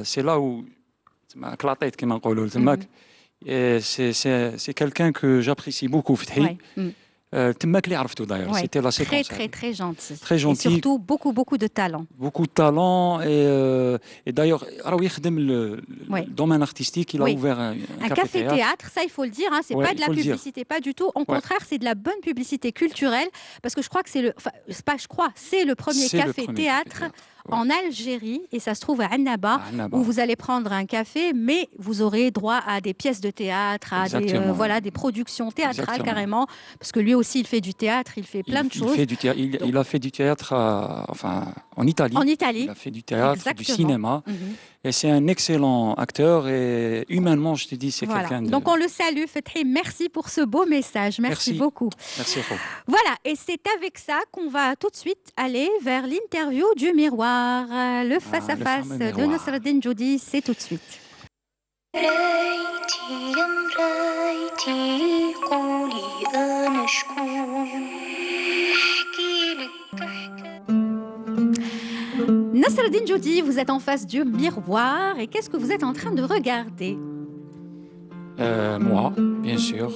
c'est là où la tête qui m'a c'est quelqu'un que j'apprécie beaucoup, Fethi. Ouais. C'était la Très, séquence. très gentil. Très gentil. Et surtout, beaucoup de talent. Beaucoup de talent. Et d'ailleurs, le domaine artistique, il a ouvert un café-théâtre, ça il faut le dire, hein, c'est Ouais, pas de la il faut le dire. publicité, pas du tout. Au contraire, c'est de la bonne publicité culturelle, parce que je crois que c'est c'est le premier C'est le café-théâtre en Algérie, et ça se trouve à Annaba, où vous allez prendre un café, mais vous aurez droit à des pièces de théâtre, à des productions théâtrales. Exactement. Carrément, parce que lui aussi il fait du théâtre, il fait plein de choses. Il a fait du théâtre en Italie. En Italie. Il a fait du théâtre, Exactement. du cinéma. Et c'est un excellent acteur. Et humainement, je te dis, c'est quelqu'un de... Donc on le salue, Fethi. Merci pour ce beau message. Merci beaucoup. Merci, Fo. Voilà, et c'est avec ça qu'on va tout de suite aller vers l'interview du miroir. Le face-à-face de Nasreddine Djoudi, c'est tout de suite. Nasreddine Djoudi, vous êtes en face du miroir et qu'est-ce que vous êtes en train de regarder? Moi, bien sûr.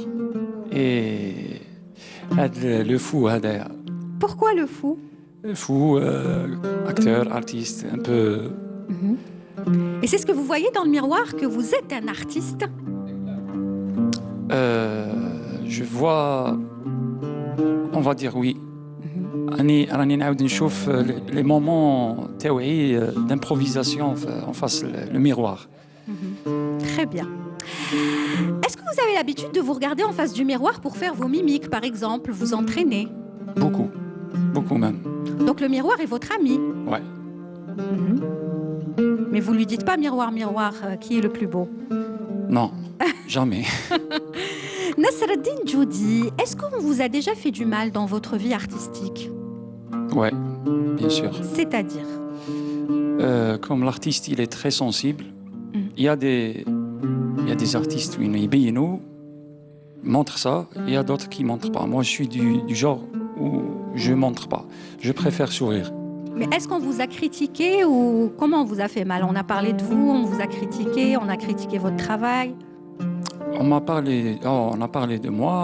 Et le fou, Pourquoi le fou? le fou, acteur, artiste, un peu... Et c'est ce que vous voyez dans le miroir, que vous êtes un artiste? Je vois, on va dire oui. راني نعاود نشوف les moments تاوعي d'improvisation en face le miroir. Très bien. Est-ce que vous avez l'habitude de vous regarder en face du miroir pour faire vos mimiques, par exemple, vous entraîner? Beaucoup même. Donc le miroir est votre ami? Ouais. Mais vous lui dites pas miroir, miroir, qui est le plus beau? Non, jamais. Nasreddine Djoudi, est-ce qu'on vous a déjà fait du mal dans votre vie artistique? Ouais, bien sûr. C'est-à-dire? Comme l'artiste, il est très sensible. Il y a des artistes où ils montrent ça, il y a d'autres qui ne montrent pas. Moi, je suis du genre où je ne montre pas. Je préfère sourire. Mais est-ce qu'on vous a critiqué ou comment on vous a fait mal? On a parlé de vous, on vous a critiqué, on a critiqué votre travail? On a parlé de moi,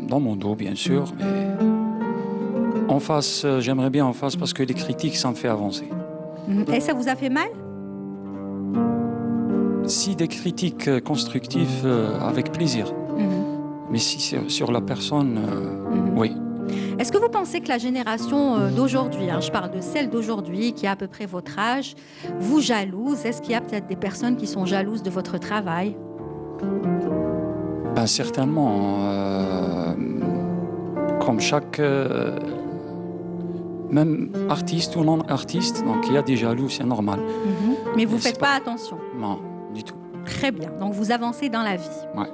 dans mon dos, bien sûr, mais en face, j'aimerais bien en face parce que les critiques, ça me fait avancer. Et ça vous a fait mal? Si des critiques constructives, avec plaisir. Mais si c'est sur la personne, oui. Est-ce que vous pensez que la génération d'aujourd'hui, je parle de celle d'aujourd'hui, qui a à peu près votre âge, vous jalouse? Est-ce qu'il y a peut-être des personnes qui sont jalouses de votre travail? Ben, certainement. Comme chaque... même artiste ou non-artiste, donc il y a des jaloux, c'est normal. Mais vous ne faites pas attention? Non, du tout. Très bien. Donc vous avancez dans la vie. Ouais.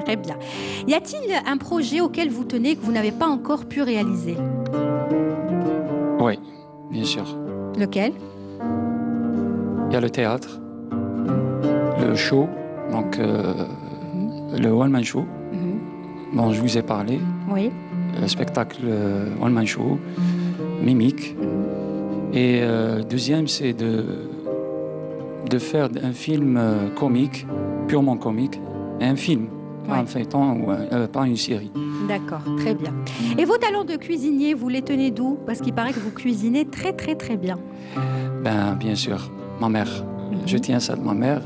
Très bien. Y a-t-il un projet auquel vous tenez que vous n'avez pas encore pu réaliser? Oui, bien sûr. Lequel? Il y a le théâtre, le show, donc le one-man show, dont je vous ai parlé. Oui. Le spectacle one-man show, mimique. Et deuxième, c'est de faire un film comique, purement comique, et un film. Pas un feuilleton ou pas une série. D'accord, très bien. Et vos talents de cuisinier, vous les tenez d'où? Parce qu'il paraît que vous cuisinez très très très bien. Ben, bien sûr, ma mère. Je tiens ça de ma mère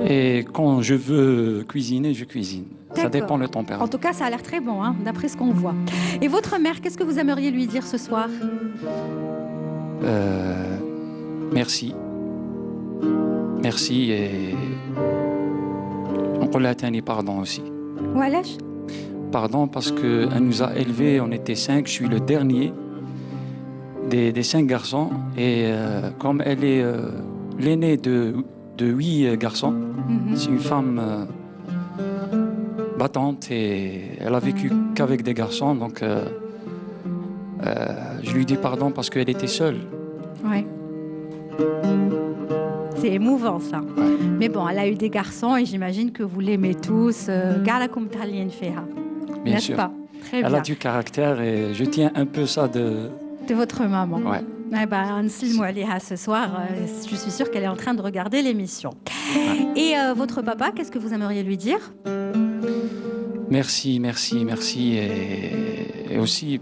et quand je veux cuisiner, je cuisine. Ça dépend le tempérament. En tout cas, ça a l'air très bon, d'après ce qu'on voit. Et votre mère, qu'est-ce que vous aimeriez lui dire ce soir? Merci. Merci et... On l'a tenu pardon aussi. Wesh? Pardon parce qu'elle nous a élevés, on était 5, je suis le dernier des 5 garçons. Et comme elle est l'aînée de 8 garçons, c'est une femme battante et elle a vécu qu'avec des garçons. Donc je lui dis pardon parce qu'elle était seule. Oui. C'est émouvant ça. Mais bon, elle a eu des garçons et j'imagine que vous l'aimez tous. Bien sûr. Pas? Très elle bien. a du caractère et je tiens un peu ça de votre maman. Ouais. Eh ben, نسلموا عليها ce soir. Je suis sûre qu'elle est en train de regarder l'émission. Et votre papa, qu'est-ce que vous aimeriez lui dire? Merci, merci, merci. Et aussi,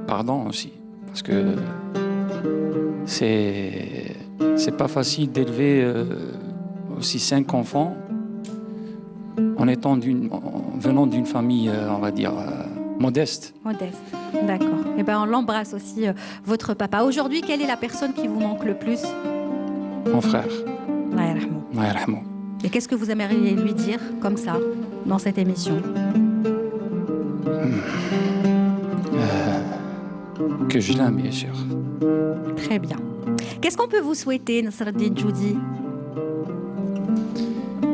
pardon aussi, parce que c'est pas facile d'élever aussi 5 enfants venant d'une famille, on va dire, modeste. Modeste, d'accord. Eh ben, on l'embrasse aussi, votre papa. Aujourd'hui, quelle est la personne qui vous manque le plus? Mon frère. Allah yarhamou. Allah yarhamou. Et qu'est-ce que vous aimeriez lui dire, comme ça, dans cette émission? Que je l'aime, bien sûr. Très bien. Qu'est-ce qu'on peut vous souhaiter, Nasreddine Djoudi?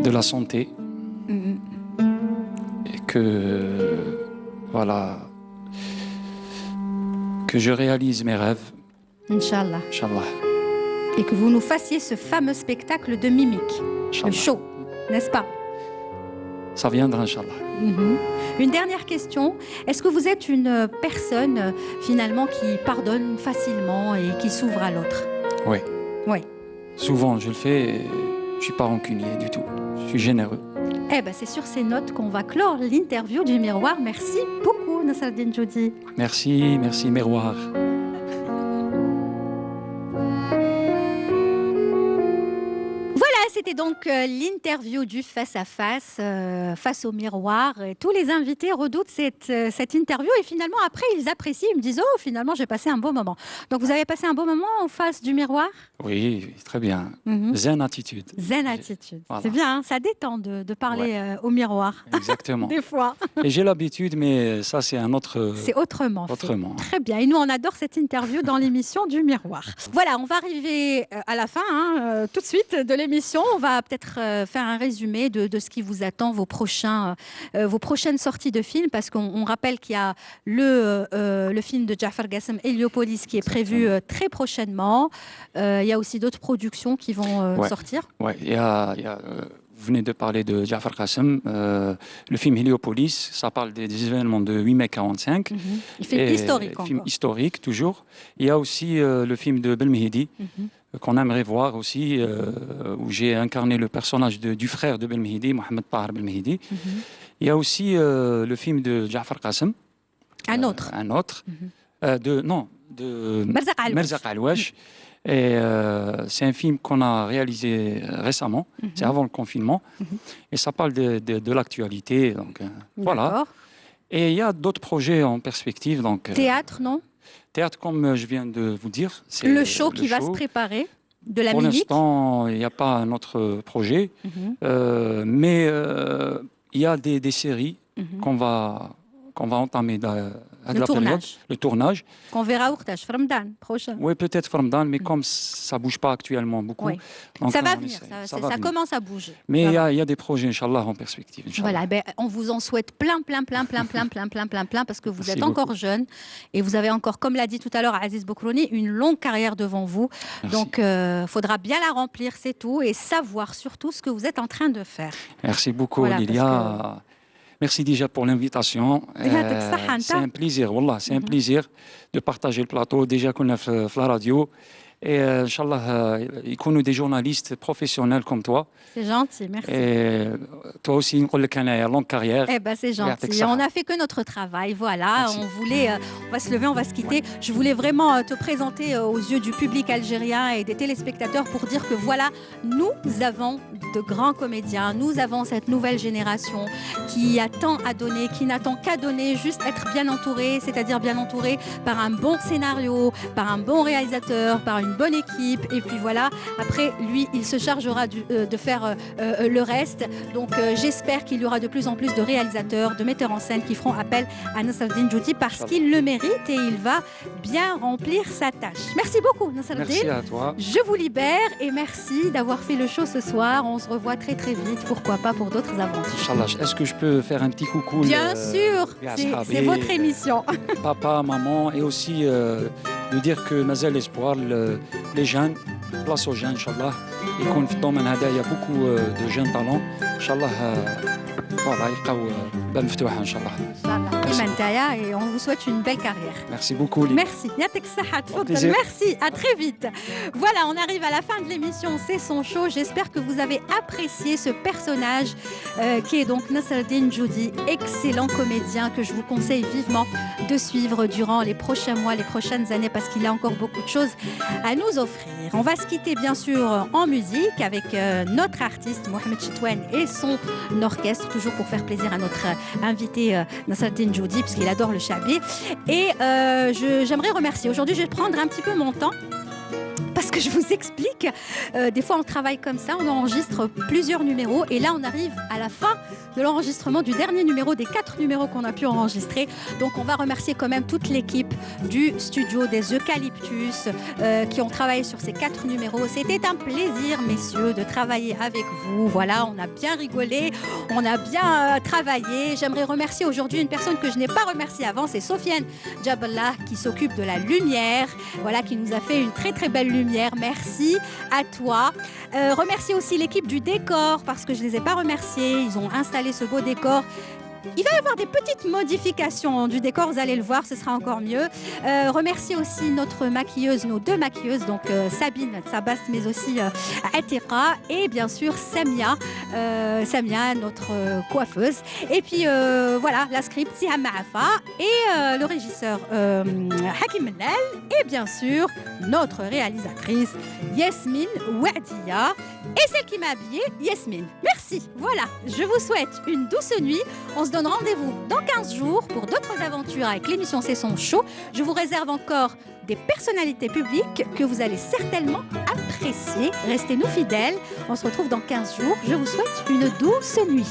De la santé. Et que, voilà, que je réalise mes rêves. Inch'Allah. Inch'Allah. Et que vous nous fassiez ce fameux spectacle de mimique, le show, n'est-ce pas? Ça viendra, Inch'Allah. Une dernière question. Est-ce que vous êtes une personne, finalement, qui pardonne facilement et qui s'ouvre à l'autre? Oui. Oui. Souvent, je le fais et je ne suis pas rancunier du tout. Je suis généreux. Eh ben, c'est sur ces notes qu'on va clore l'interview du Miroir. Merci beaucoup, Nasreddine Djoudi. Merci, merci, Miroir. C'était donc l'interview du face-à-face, face au miroir. Et tous les invités redoutent cette interview et finalement, après, ils apprécient. Ils me disent « Oh, finalement, j'ai passé un beau moment ». Donc, vous avez passé un beau moment en face du miroir? Oui, très bien. Zen attitude. Zen attitude. Voilà. C'est bien, hein, ça détend de parler au miroir. Exactement. Des fois. Et j'ai l'habitude, mais ça, c'est un autre... C'est autrement. Autrement. Très bien. Et nous, on adore cette interview dans l'émission du miroir. Voilà, on va arriver à la fin, tout de suite, de l'émission. On va peut-être faire un résumé de ce qui vous attend, vos prochaines sorties de films, parce qu'on rappelle qu'il y a le film de Jafar Gassem, Héliopolis, qui est prévu très prochainement. Il y a aussi d'autres productions qui vont sortir. Oui, vous venez de parler de Jafar Gassem. Le film Héliopolis, ça parle des événements de 8 mai 45. Il fait historique encore. Film historique, toujours. Il y a aussi le film de Belmehedi, qu'on aimerait voir aussi, où j'ai incarné le personnage du frère de Belmehedi, Mohamed Tahar Belmehedi. Il y a aussi le film de Jafar Gassem. Un autre. De Merzaq Alouache. Et c'est un film qu'on a réalisé récemment, c'est avant le confinement, et ça parle de l'actualité. Donc voilà. Et il y a d'autres projets en perspective. Donc, théâtre, non? Théâtre, comme je viens de vous dire. C'est le show qui va se préparer, de la mimique. Pour l'instant, il n'y a pas un autre projet, mais il y a des séries qu'on va entamer le tournage. Qu'on verra au Ramadan prochain. Oui, peut-être Ramadan, mais comme ça ne bouge pas actuellement beaucoup. Oui. Donc ça va venir, ça commence à bouger. Mais il y a des projets, Inch'Allah, en perspective. Voilà, on vous en souhaite plein, parce que vous êtes encore jeune et vous avez encore, comme l'a dit tout à l'heure Aziz Bokrouni, une longue carrière devant vous. Merci. Donc, il faudra bien la remplir, c'est tout, et savoir surtout ce que vous êtes en train de faire. Merci beaucoup, Lilia. Merci déjà pour l'invitation. C'est un plaisir, wallah, c'est un plaisir de partager le plateau. Déjà qu'on a fait la radio. Et Inch'Allah, يكونوا des journalistes professionnels comme toi. C'est gentil, merci. Et toi aussi, on a longue carrière. Eh ben, c'est gentil. On n'a fait que notre travail, voilà. Merci. On va se lever, on va se quitter. Je voulais vraiment te présenter aux yeux du public algérien et des téléspectateurs pour dire que voilà, nous avons de grands comédiens, nous avons cette nouvelle génération qui a tant à donner, qui n'attend qu'à donner, juste être bien entouré, c'est-à-dire bien entouré par un bon scénario, par un bon réalisateur, par une bonne équipe, et puis voilà, après lui il se chargera de faire le reste. Donc j'espère qu'il y aura de plus en plus de réalisateurs, de metteurs en scène qui feront appel à Nasreddine Djoudi parce qu'il le mérite et il va bien remplir sa tâche. Merci beaucoup Nasreddine. Merci à toi. Je vous libère et merci d'avoir fait le show ce soir. On se revoit très très vite, pourquoi pas pour d'autres aventures. Inch'Allah, est-ce que je peux faire un petit coucou? Bien sûr, c'est votre émission. Papa, maman, et aussi de dire que Mazel l'espoir, les jeunes, place aux jeunes, Inch'Allah. Il y a beaucoup de jeunes talents. Inch'Allah, voilà, يلقاو باب مفتوحة إن شاء الله. et on vous souhaite une belle carrière. Merci beaucoup. Merci. Merci. À très vite. Voilà, on arrive à la fin de l'émission. C'est son show. J'espère que vous avez apprécié ce personnage qui est donc Nasreddine Djoudi, excellent comédien que je vous conseille vivement de suivre durant les prochains mois, les prochaines années, parce qu'il a encore beaucoup de choses à nous offrir. On va se quitter bien sûr en musique avec notre artiste Mohamed Chitouane et son orchestre, toujours pour faire plaisir à notre invité Nasreddine Djoudi, puisqu'il adore le chabé. Et j'aimerais remercier. Aujourd'hui, je vais prendre un petit peu mon temps. Parce que je vous explique, des fois on travaille comme ça, on enregistre plusieurs numéros et là on arrive à la fin de l'enregistrement du dernier numéro, des 4 numéros qu'on a pu enregistrer. Donc on va remercier quand même toute l'équipe du studio des Eucalyptus qui ont travaillé sur ces 4 numéros. C'était un plaisir, messieurs, de travailler avec vous. Voilà, on a bien rigolé, on a bien travaillé. J'aimerais remercier aujourd'hui une personne que je n'ai pas remerciée avant, c'est Sofiane Djaballah qui s'occupe de la lumière, voilà, qui nous a fait une très très belle lumière. Merci à toi. Remercier aussi l'équipe du décor parce que je ne les ai pas remerciés. Ils ont installé ce beau décor. Il va y avoir des petites modifications du décor, vous allez le voir, ce sera encore mieux. Remercier aussi notre maquilleuse, nos 2 maquilleuses, donc Sabine Sabast, mais aussi Atika et bien sûr Samia, notre coiffeuse. Et puis voilà, la script Siham Maafa et le régisseur Hakim Mennel et bien sûr notre réalisatrice Yasmine Ouadia et celle qui m'a habillée, Yasmine. Merci. Voilà, je vous souhaite une douce nuit. On se donne rendez-vous dans 15 jours pour d'autres aventures avec l'émission C'est son show. Je vous réserve encore des personnalités publiques que vous allez certainement apprécier. Restez-nous fidèles. On se retrouve dans 15 jours. Je vous souhaite une douce nuit.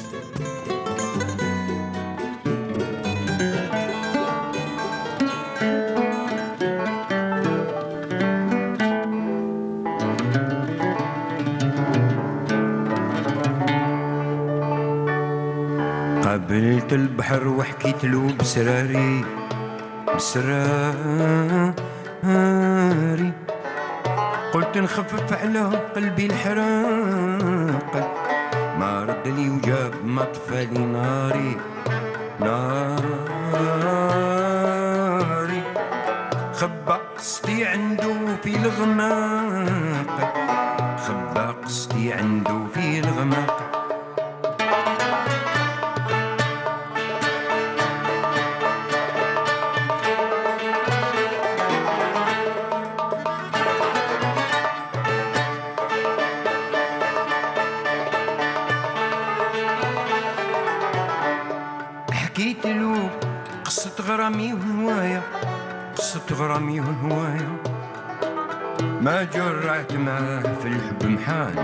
قابلت البحر وحكيت له بسراري قلت نخفف على قلبي الحراق ما رد لي وجاب ما طفى لي ناري خبى قصدي عنده في الغماق خبى قصدي عنده في الغماق حكيت له قصة غرامي وهوايا قصة غرامي وهوايا ما جرعت معاه في الحب محال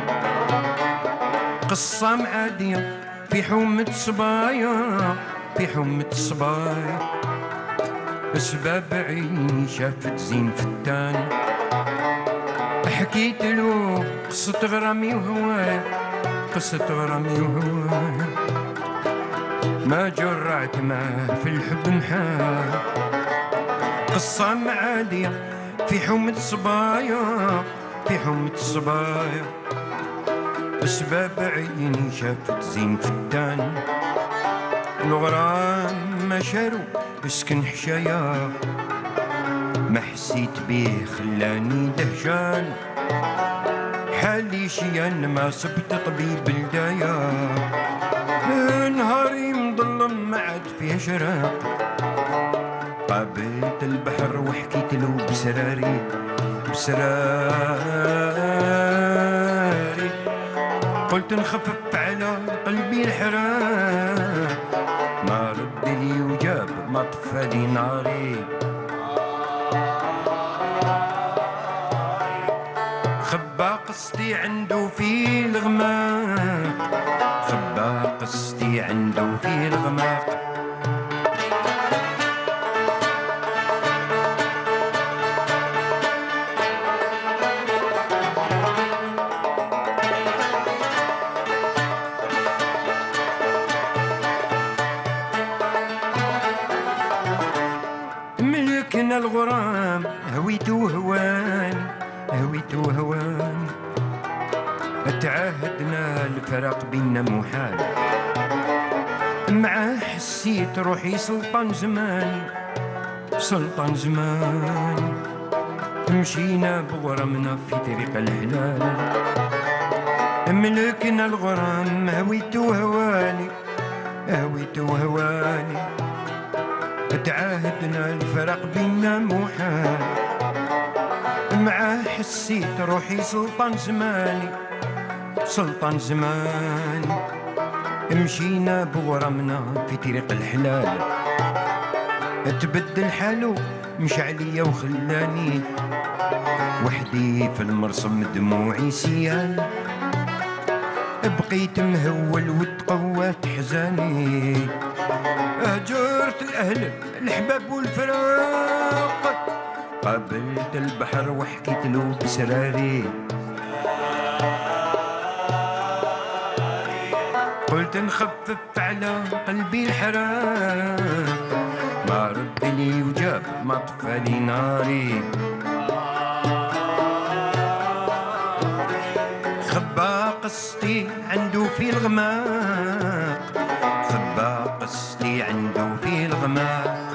قصة معادية في حومة صبايا في حومة صبايا أسباب عيني شافت زين فتان حكيت له قصة غرامي وهوايا قصة غرامي وهوايا ما جرعت معاه في الحب محال قصة معادية في حومة صبايا في حومة صبايا أسباب عيني شافت زين فتان الغرام ما شارو اسكن حشايا ما حسيت بيه خلاني دهشان حالي شيان ما صبت طبيب الدايا نهاري مظلم ما عاد فيه شراق قابلت البحر وحكيت له بسراري قلت نخفف على قلبي الحراق ما رد لي وجاب ما طفى لي ناري خبى قصدي عنده في الغماق خبى قصدي عنده في الغماق ملكنا الغرام هويته هواني هويته هواني تعاهدنا الفراق بينا محال معاه حسي حسيت روحي سلطان زماني سلطان زماني مشينا بغرامنا في طريق الحلال ملكنا الغرام هويت وهواني هويت وهواني تعاهدنا الفرق بينا محال معاه حسيت روحي سلطان زماني سلطان زماني مشينا بغرامنا في طريق الحلال تبدل حالو مشى عليا وخلاني وحدي في المرسم دموعي سيال بقيت مهول وتقوات حزاني هجرت الاهل الحباب والفراق قابلت البحر وحكيت له بسراري قلت نخفف على قلبي الحراق ما رد لي وجاب ما طفى لي ناري خبا قصتي عنده في الغماق خبا قصتي عنده في الغماق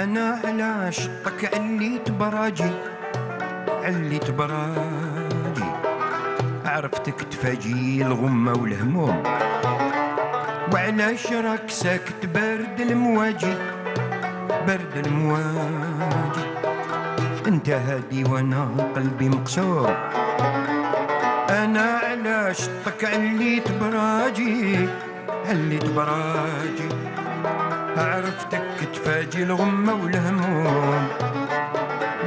أنا على شطك عليت براجي عليت براجي عرفتك تفاجي الغمة والهموم وعلاش راك ساكت برد المواجي برد المواجي انت هادي وانا قلبي مقسوم انا على شطك عليت براجي عليت براجي عرفتك تفاجي الغمة والهموم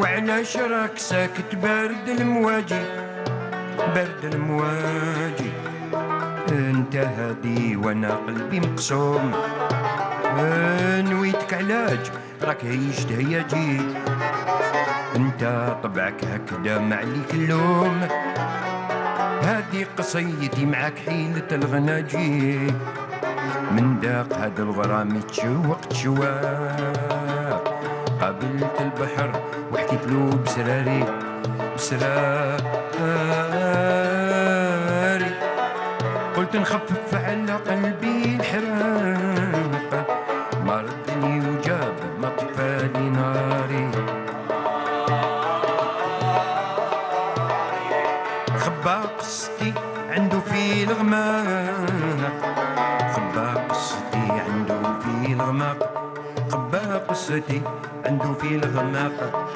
وعلاش راك ساكت برد المواجي برد المواجي انت هادي وانا قلبي مقسوم نويتك علاج راك هيجت هياجي انت طبعك هكذا ما عليك اللوم هادي قصيدي معاك حيلة الغناجي من داق هاد الغرام تشوق تشواق قابلت البحر وحكيت له بسراري بسراري قلت نخفف على قلبي الحراق ما ردني وجاب ما طفالي ناري خبا قصتي عنده في الغماق خبا قصتي عنده في الغماق خبا قصتي عنده في الغماق